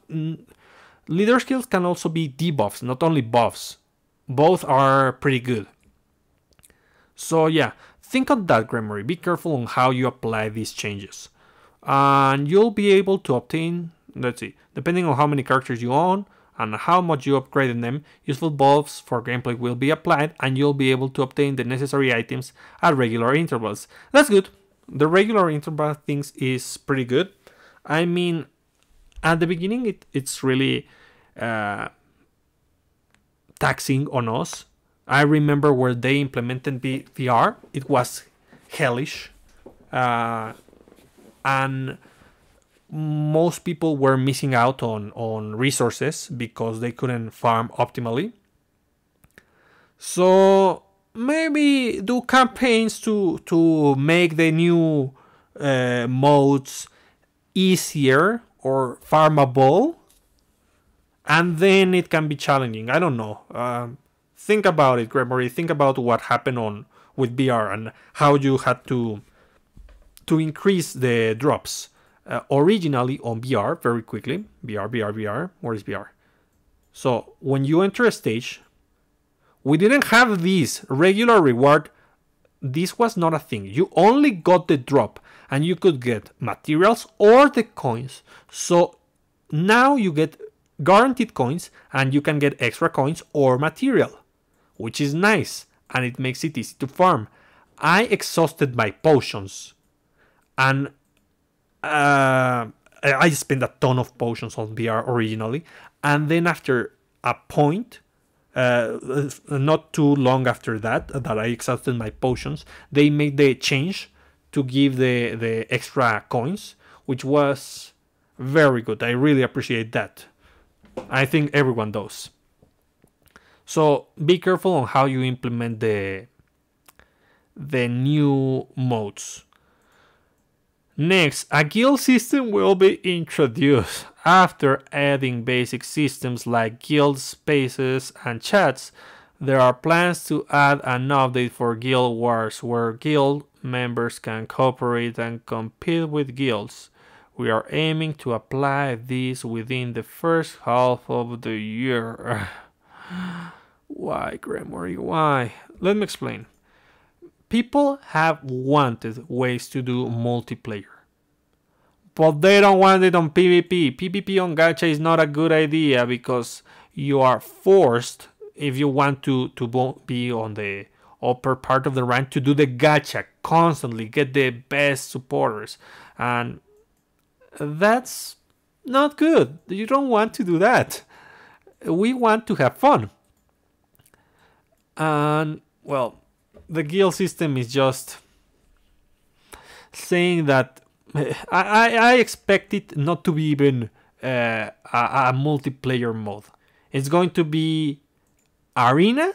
leader skills can also be debuffs, not only buffs. Both are pretty good. So yeah, think on that, Gremory. Be careful on how you apply these changes. And you'll be able to obtain, let's see, depending on how many characters you own and how much you upgraded them, useful buffs for gameplay will be applied, and you'll be able to obtain the necessary items at regular intervals. That's good. The regular interval things is pretty good. I mean, at the beginning, it's really taxing on us. I remember where they implemented VR, it was hellish. And most people were missing out on resources because they couldn't farm optimally. So maybe do campaigns to make the new modes easier or farmable, and then it can be challenging. I don't know. Think about it, Gremory. Think about what happened with VR and how you had to increase the drops. Originally on VR, very quickly. VR. Where is VR? So when you enter a stage, we didn't have this regular reward. This was not a thing. You only got the drop, and you could get materials or the coins. So now you get guaranteed coins, and you can get extra coins or material, which is nice, and it makes it easy to farm. I exhausted my potions, and I spent a ton of potions on VR originally, and then after a point, not too long after that I exhausted my potions, they made the change to give the extra coins, which was very good. I really appreciate that. I think everyone does. So be careful on how you implement the new modes. Next, a guild system will be introduced. After adding basic systems like guild spaces and chats, there are plans to add an update for guild wars where guild members can cooperate and compete with guilds. We are aiming to apply this within the first half of the year. Why, Gremory? Why? Let me explain. People have wanted ways to do multiplayer, but they don't want it on PvP. PvP on gacha is not a good idea because you are forced, if you want to be on the upper part of the rank, to do the gacha constantly, get the best supporters, and that's not good. You don't want to do that. We want to have fun. And, well, the guild system is just saying that I expect it not to be even a multiplayer mode. It's going to be arena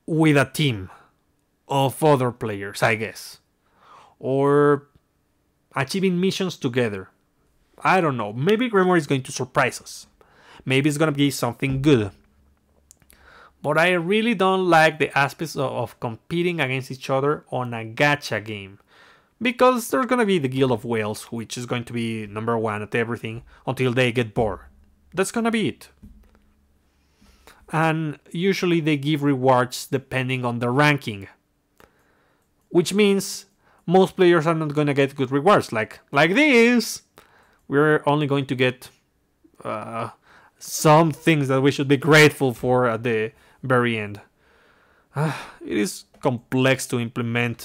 with a team of other players, I guess. Or achieving missions together. I don't know. Maybe Gremory is going to surprise us. Maybe it's going to be something good. But I really don't like the aspects of competing against each other on a gacha game. Because there's going to be the Guild of Whales, which is going to be number one at everything until they get bored. That's going to be it. And usually they give rewards depending on the ranking. Which means most players are not going to get good rewards. Like this. We're only going to get some things that we should be grateful for at the very end. It is complex to implement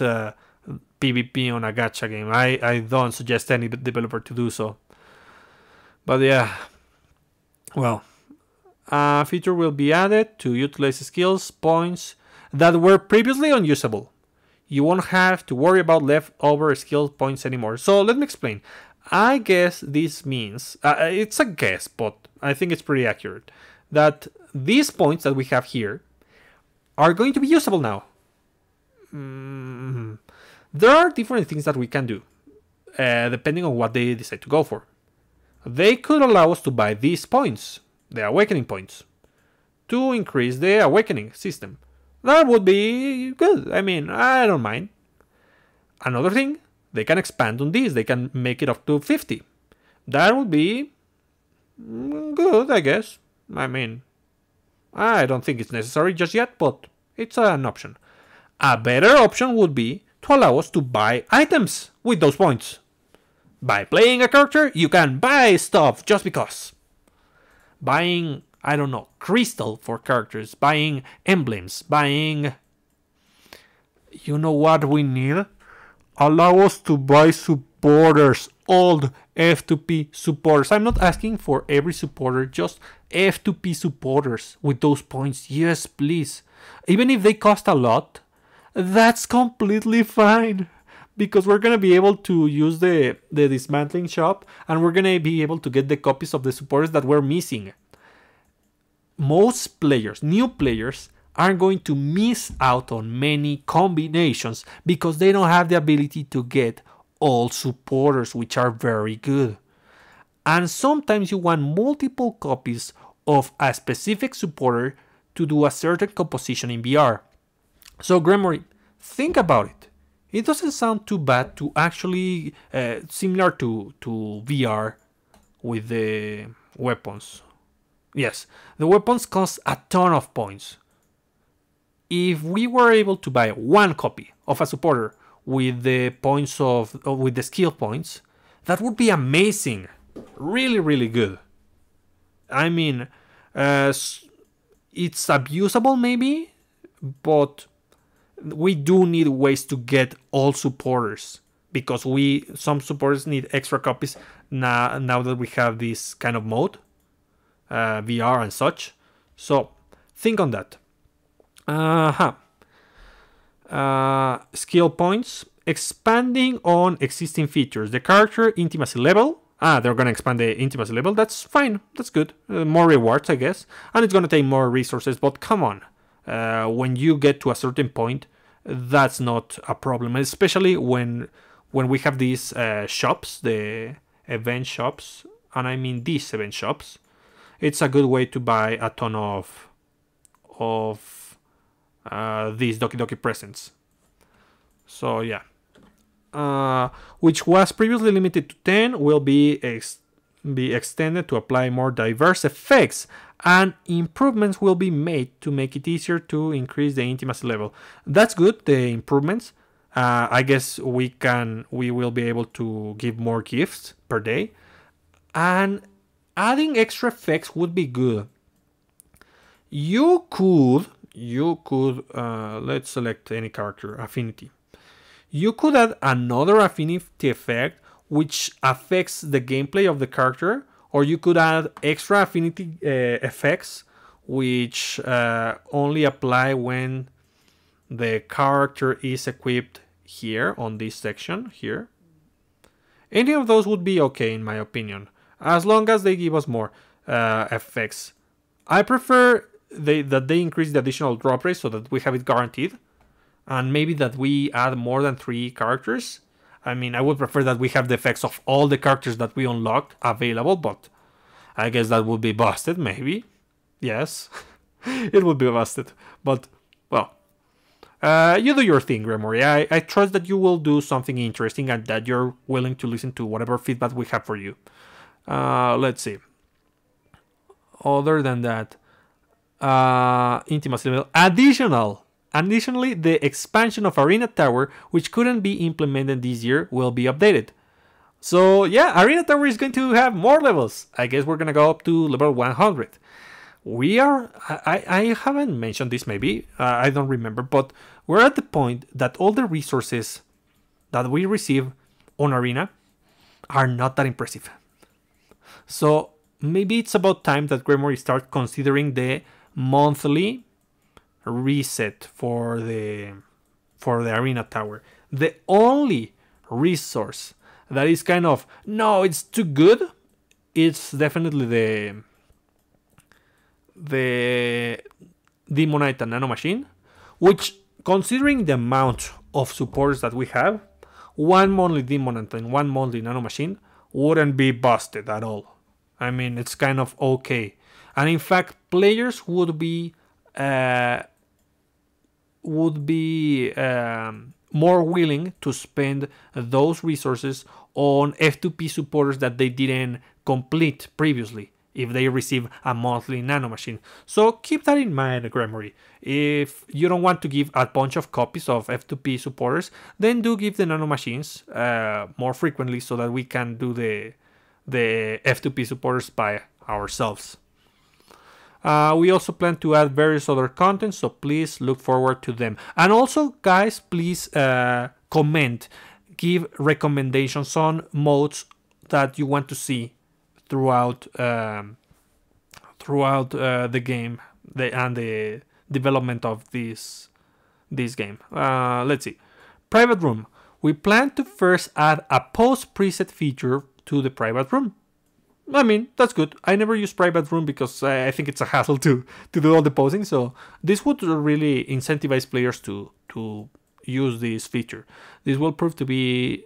PvP on a gacha game. I don't suggest any developer to do so. But yeah, well, a feature will be added to utilize skills points that were previously unusable. You won't have to worry about leftover skill points anymore. So let me explain. I guess this means, it's a guess, but I think it's pretty accurate, that these points that we have here are going to be usable now. There are different things that we can do, depending on what they decide to go for. They could allow us to buy these points, the awakening points, to increase the awakening system. That would be good. I mean, I don't mind. Another thing, they can expand on this. They can make it up to 50. That would be good, I guess. I mean, I don't think it's necessary just yet, but it's an option. A better option would be to allow us to buy items with those points. By playing a character, you can buy stuff just because. Buying, I don't know, crystal for characters, buying emblems, buying... You know what we need? Allow us to buy supporters, old F2P supporters. I'm not asking for every supporter, just F2P supporters with those points. Yes, please. Even if they cost a lot, that's completely fine. Because we're going to be able to use the dismantling shop, and we're going to be able to get the copies of the supporters that we're missing. Most players, new players, are going to miss out on many combinations because they don't have the ability to get all supporters, which are very good. And sometimes you want multiple copies of a specific supporter to do a certain composition in VR. So Gremory, think about it. It doesn't sound too bad to actually, similar to VR with the weapons. Yes, the weapons cost a ton of points. If we were able to buy one copy of a supporter with the points with the skill points, that would be amazing. Really, really good. I mean, it's abusable maybe, but we do need ways to get all supporters because some supporters need extra copies now that we have this kind of mode, VR and such. So think on that. Skill points, expanding on existing features. The character intimacy level. They're gonna expand the intimacy level. That's fine. That's good. More rewards, I guess, and it's gonna take more resources. But come on, when you get to a certain point, that's not a problem. Especially when we have these shops, the event shops, and I mean these event shops. It's a good way to buy a ton of these Doki Doki presents. So yeah, which was previously limited to 10 will be extended to apply more diverse effects, and improvements will be made to make it easier to increase the intimacy level. That's good, the improvements. I guess we will be able to give more gifts per day, and adding extra effects would be good. You could let's select any character affinity. You could add another affinity effect which affects the gameplay of the character, or you could add extra affinity effects which only apply when the character is equipped here on this section here. Any of those would be okay in my opinion, as long as they give us more effects. I prefer that they increase the additional drop rate so that we have it guaranteed, and maybe that we add more than 3 characters. I mean, I would prefer that we have the effects of all the characters that we unlocked available, but I guess that would be busted, maybe. Yes, it would be busted. But, well, you do your thing, Gremory. I trust that you will do something interesting and that you're willing to listen to whatever feedback we have for you. Let's see. Other than that, intimacy level. Additionally, the expansion of Arena Tower, which couldn't be implemented this year, will be updated. So yeah, Arena Tower is going to have more levels. I guess we're gonna go up to level 100. I haven't mentioned this, maybe, I don't remember, but we're at the point that all the resources that we receive on Arena are not that impressive. So maybe it's about time that Gremory start considering the monthly reset for the Arena Tower. The only resource that is kind of, no, it's too good, it's definitely the Demonite and Nano Machine, which, considering the amount of supports that we have, one monthly Demonite and one monthly Nano Machine wouldn't be busted at all. I mean, it's kind of okay. And in fact, players would be more willing to spend those resources on F2P supporters that they didn't complete previously if they receive a monthly Nano Machine. So keep that in mind, Gremory. If you don't want to give a bunch of copies of F2P supporters, then do give the Nano Machines more frequently so that we can do the F2P supporters by ourselves. We also plan to add various other content, so please look forward to them. And also, guys, please comment, give recommendations on modes that you want to see throughout the game and the development of this game. Let's see. Private room. We plan to first add a post preset feature to the private room. I mean, that's good. I never use private room because I think it's a hassle to do all the posing. So this would really incentivize players to use this feature. This will provide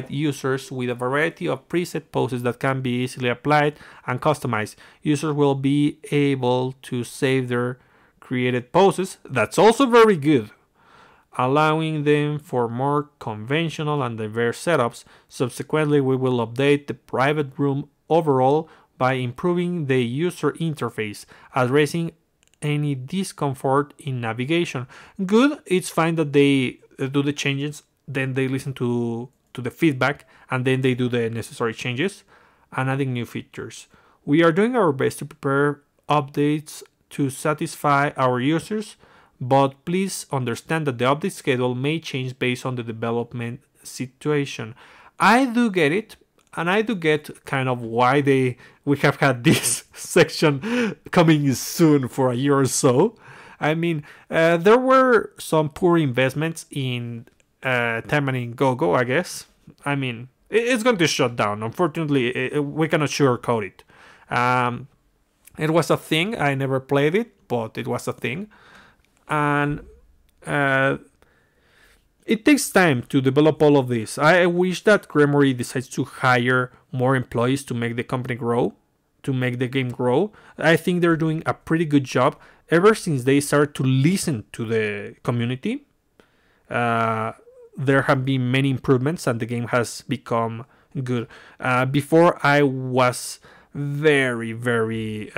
users with a variety of preset poses that can be easily applied and customized. Users will be able to save their created poses. That's also very good, allowing them for more conventional and diverse setups. Subsequently, we will update the private room overall by improving the user interface, addressing any discomfort in navigation. Good, it's fine that they do the changes, then they listen to the feedback, and then they do the necessary changes and adding new features. We are doing our best to prepare updates to satisfy our users, but please understand that the update schedule may change based on the development situation. I do get it, and I do get kind of why we have had this section coming soon for a year or so. I mean, there were some poor investments in Taimanin Go, I guess. I mean, it's going to shut down. Unfortunately, we cannot sugarcoat it. It was a thing. I never played it, but it was a thing. And it takes time to develop all of this. I wish that Gremory decides to hire more employees to make the company grow, to make the game grow. I think they're doing a pretty good job ever since they started to listen to the community. There have been many improvements and the game has become good. Before I was very, very...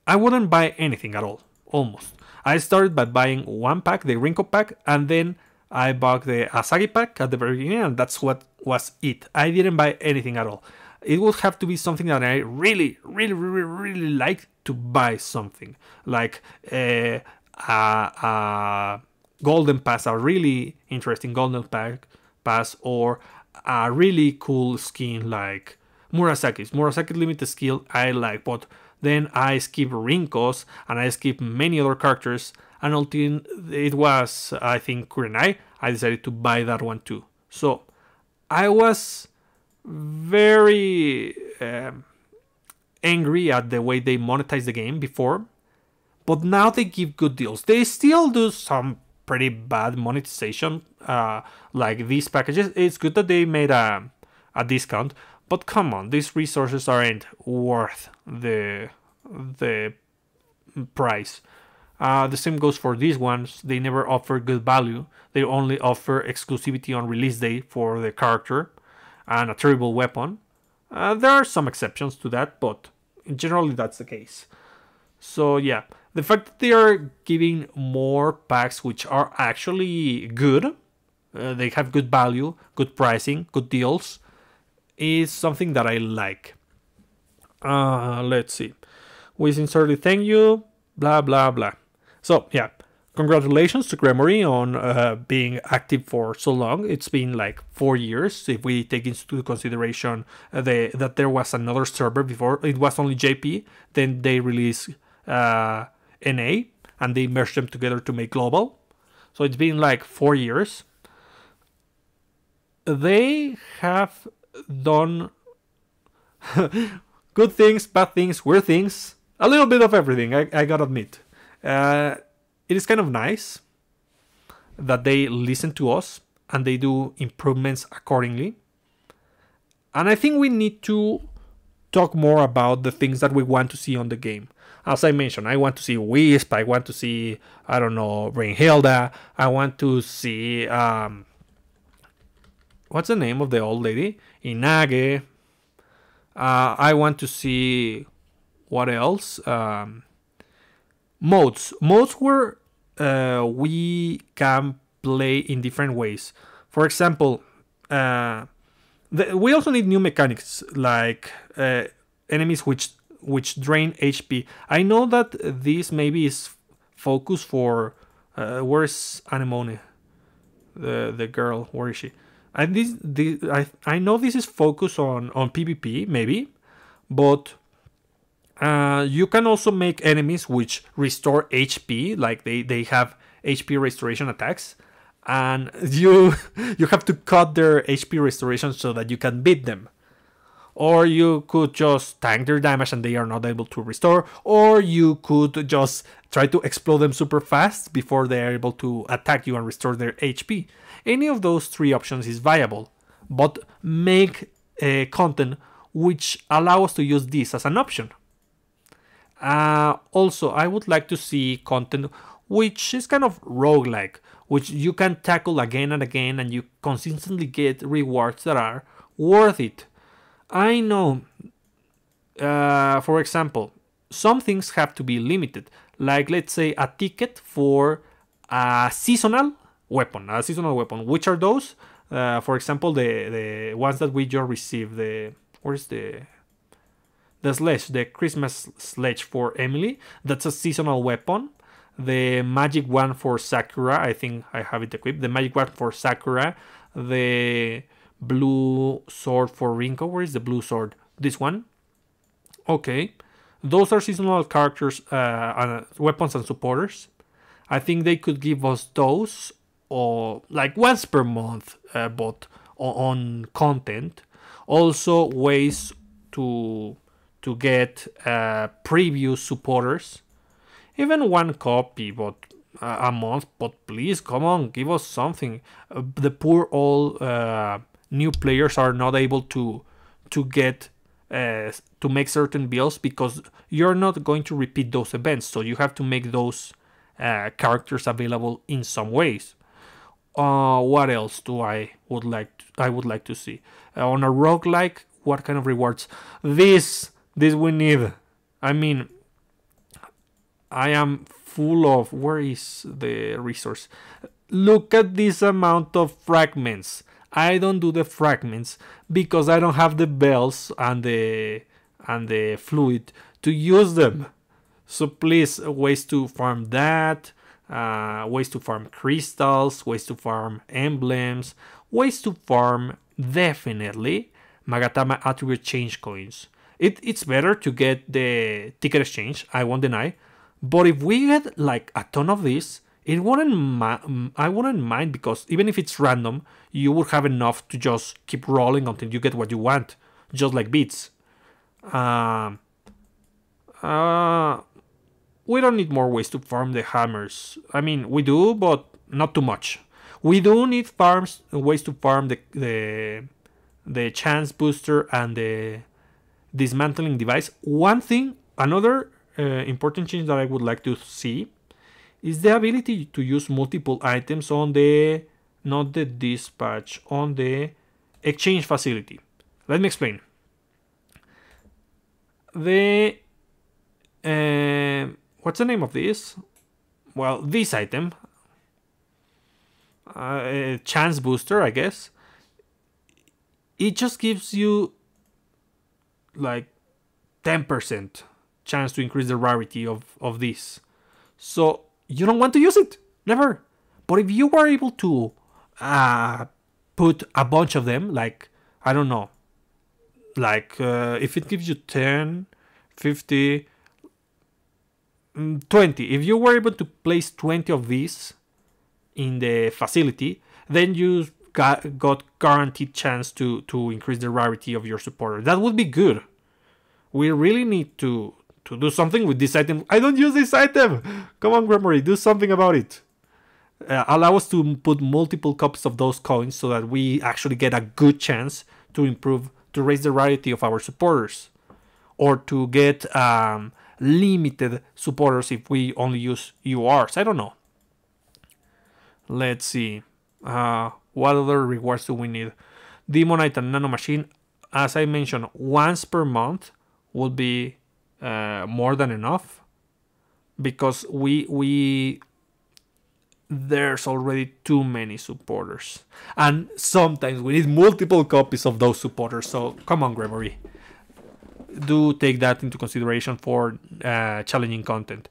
I wouldn't buy anything at all, almost. I started by buying one pack, the Rinko pack, and then I bought the Asagi pack at the very beginning, and that's what was it. I didn't buy anything at all. It would have to be something that I really, really, really, really like to buy something. Like a golden pass, a really interesting golden pass, or a really cool skin like Murasaki's. Murasaki's limited skill I like, but then I skip Rinkos and I skip many other characters, and until it was, I think, Kurenai, I decided to buy that one too. So I was very angry at the way they monetized the game before, but now they give good deals. They still do some pretty bad monetization. Like these packages, it's good that they made a discount, but come on, these resources aren't worth the price. The same goes for these ones. They never offer good value. They only offer exclusivity on release day for the character and a terrible weapon. There are some exceptions to that, but generally that's the case. So yeah, the fact that they are giving more packs which are actually good, they have good value, good pricing, good deals, is something that I like. Let's see. We sincerely thank you, blah blah blah. So yeah, congratulations to Gremory on being active for so long. It's been like 4 years if we take into consideration that there was another server before. It was only JP, then they released NA, and they merged them together to make global. So it's been like 4 years. They have done good things, bad things, weird things, a little bit of everything, I gotta admit. It is kind of nice that they listen to us and they do improvements accordingly. And I think we need to talk more about the things that we want to see on the game. As I mentioned, I want to see Wisp, I want to see, I don't know, Reinhilda, I want to see, what's the name of the old lady? Inage. I want to see, what else? Modes where we can play in different ways. For example, we also need new mechanics like enemies which drain HP. I know that this maybe is focused for where's Anemone, the girl, where is she? And I know this is focused on PvP maybe, but you can also make enemies which restore HP, like they have HP restoration attacks, and you have to cut their HP restoration so that you can beat them. Or you could just tank their damage and they are not able to restore, or you could just try to explode them super fast before they are able to attack you and restore their HP. Any of those three options is viable, but make content which allow us to use this as an option. Also, I would like to see content which is kind of roguelike, which you can tackle again and again and you consistently get rewards that are worth it. I know, for example, some things have to be limited, like let's say a ticket for a seasonal weapon. Which are those? For example, the ones that we just received. Where's the sledge, the Christmas sledge for Emily? That's a seasonal weapon. The magic one for Sakura, I think I have it equipped. The magic one for Sakura. The blue sword for Rinko. Where is the blue sword? This one. Okay, those are seasonal characters, weapons and supporters. I think they could give us those, or like once per month, but on content. Also ways to get preview supporters, even one copy, but a month. But please, come on, give us something. The poor old new players are not able to get to make certain builds because you're not going to repeat those events, so you have to make those characters available in some ways. What else do I would like to see on a roguelike? What kind of rewards? This we need. I mean, I am full of, where is the resource? Look at this amount of fragments. I don't do the fragments because I don't have the bells and the fluid to use them. So please, ways to farm that, ways to farm crystals, ways to farm emblems, ways to farm definitely Magatama attribute change coins. It's better to get the ticket exchange, I won't deny, but if we get like a ton of this, I wouldn't mind, because even if it's random, you would have enough to just keep rolling until you get what you want, just like beats. We don't need more ways to farm the hammers. I mean, we do, but not too much. We do need ways to farm the chance booster and the dismantling device. Another important change that I would like to see is the ability to use multiple items on not the dispatch, on the exchange facility. Let me explain. What's the name of this? Well, this item, chance booster, I guess. It just gives you like 10% chance to increase the rarity of this. So you don't want to use it, never. But if you were able to put a bunch of them, like, I don't know, like if it gives you 10, 50, 20, if you were able to place 20 of these in the facility, then you got guaranteed chance to increase the rarity of your supporter. That would be good. We really need to do something with this item. I don't use this item. Come on, Gremory, do something about it. Allow us to put multiple copies of those coins so that we actually get a good chance to raise the rarity of our supporters, or to get limited supporters if we only use URs. I don't know. Let's see. What other rewards do we need? Demonite and Nano Machine, as I mentioned, once per month would be more than enough, because there's already too many supporters, and sometimes we need multiple copies of those supporters. So come on, Gremory, do take that into consideration for challenging content.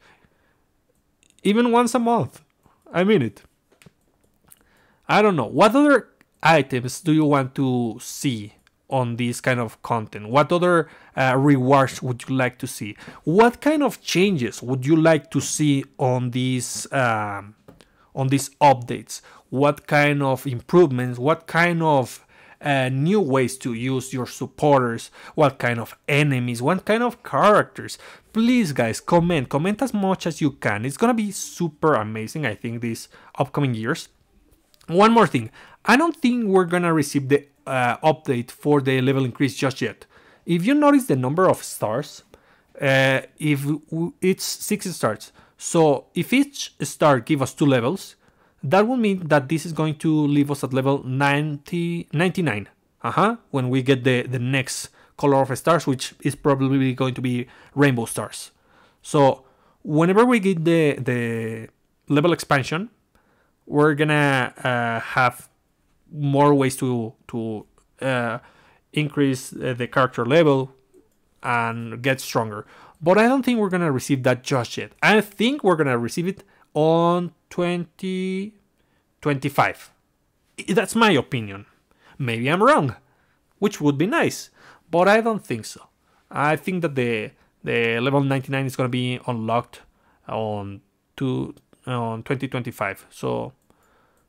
Even once a month, I mean it. I don't know. What other items do you want to see on this kind of content? What other rewards would you like to see? What kind of changes would you like to see on these updates? What kind of improvements? What kind of new ways to use your supporters? What kind of enemies? What kind of characters? Please, guys, comment as much as you can. It's gonna be super amazing, I think, these upcoming years. One more thing, I don't think we're gonna receive the update for the level increase just yet. If you notice the number of stars, if it's 6 stars, so if each star gives us 2 levels, that will mean that this is going to leave us at level 99. When we get the next color of stars, which is probably going to be rainbow stars. So whenever we get the level expansion, we're gonna have more ways to increase the character level and get stronger. But I don't think we're gonna receive that just yet. I think we're gonna receive it on 2025. That's my opinion. Maybe I'm wrong, which would be nice, but I don't think so. I think that the level 99 is gonna be unlocked on 2025. So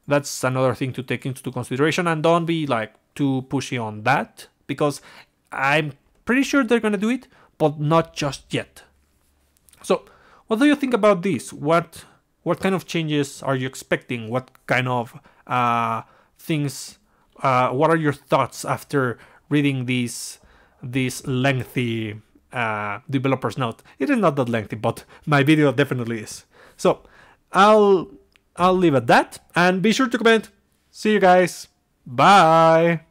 that's another thing to take into consideration, and don't be like too pushy on that, because I'm pretty sure they're gonna do it, but not just yet. So what do you think about this? What kind of changes are you expecting? What kind of things? What are your thoughts after reading this lengthy developer's note? It is not that lengthy, but my video definitely is. So I'll leave at that, and be sure to comment. See you guys. Bye.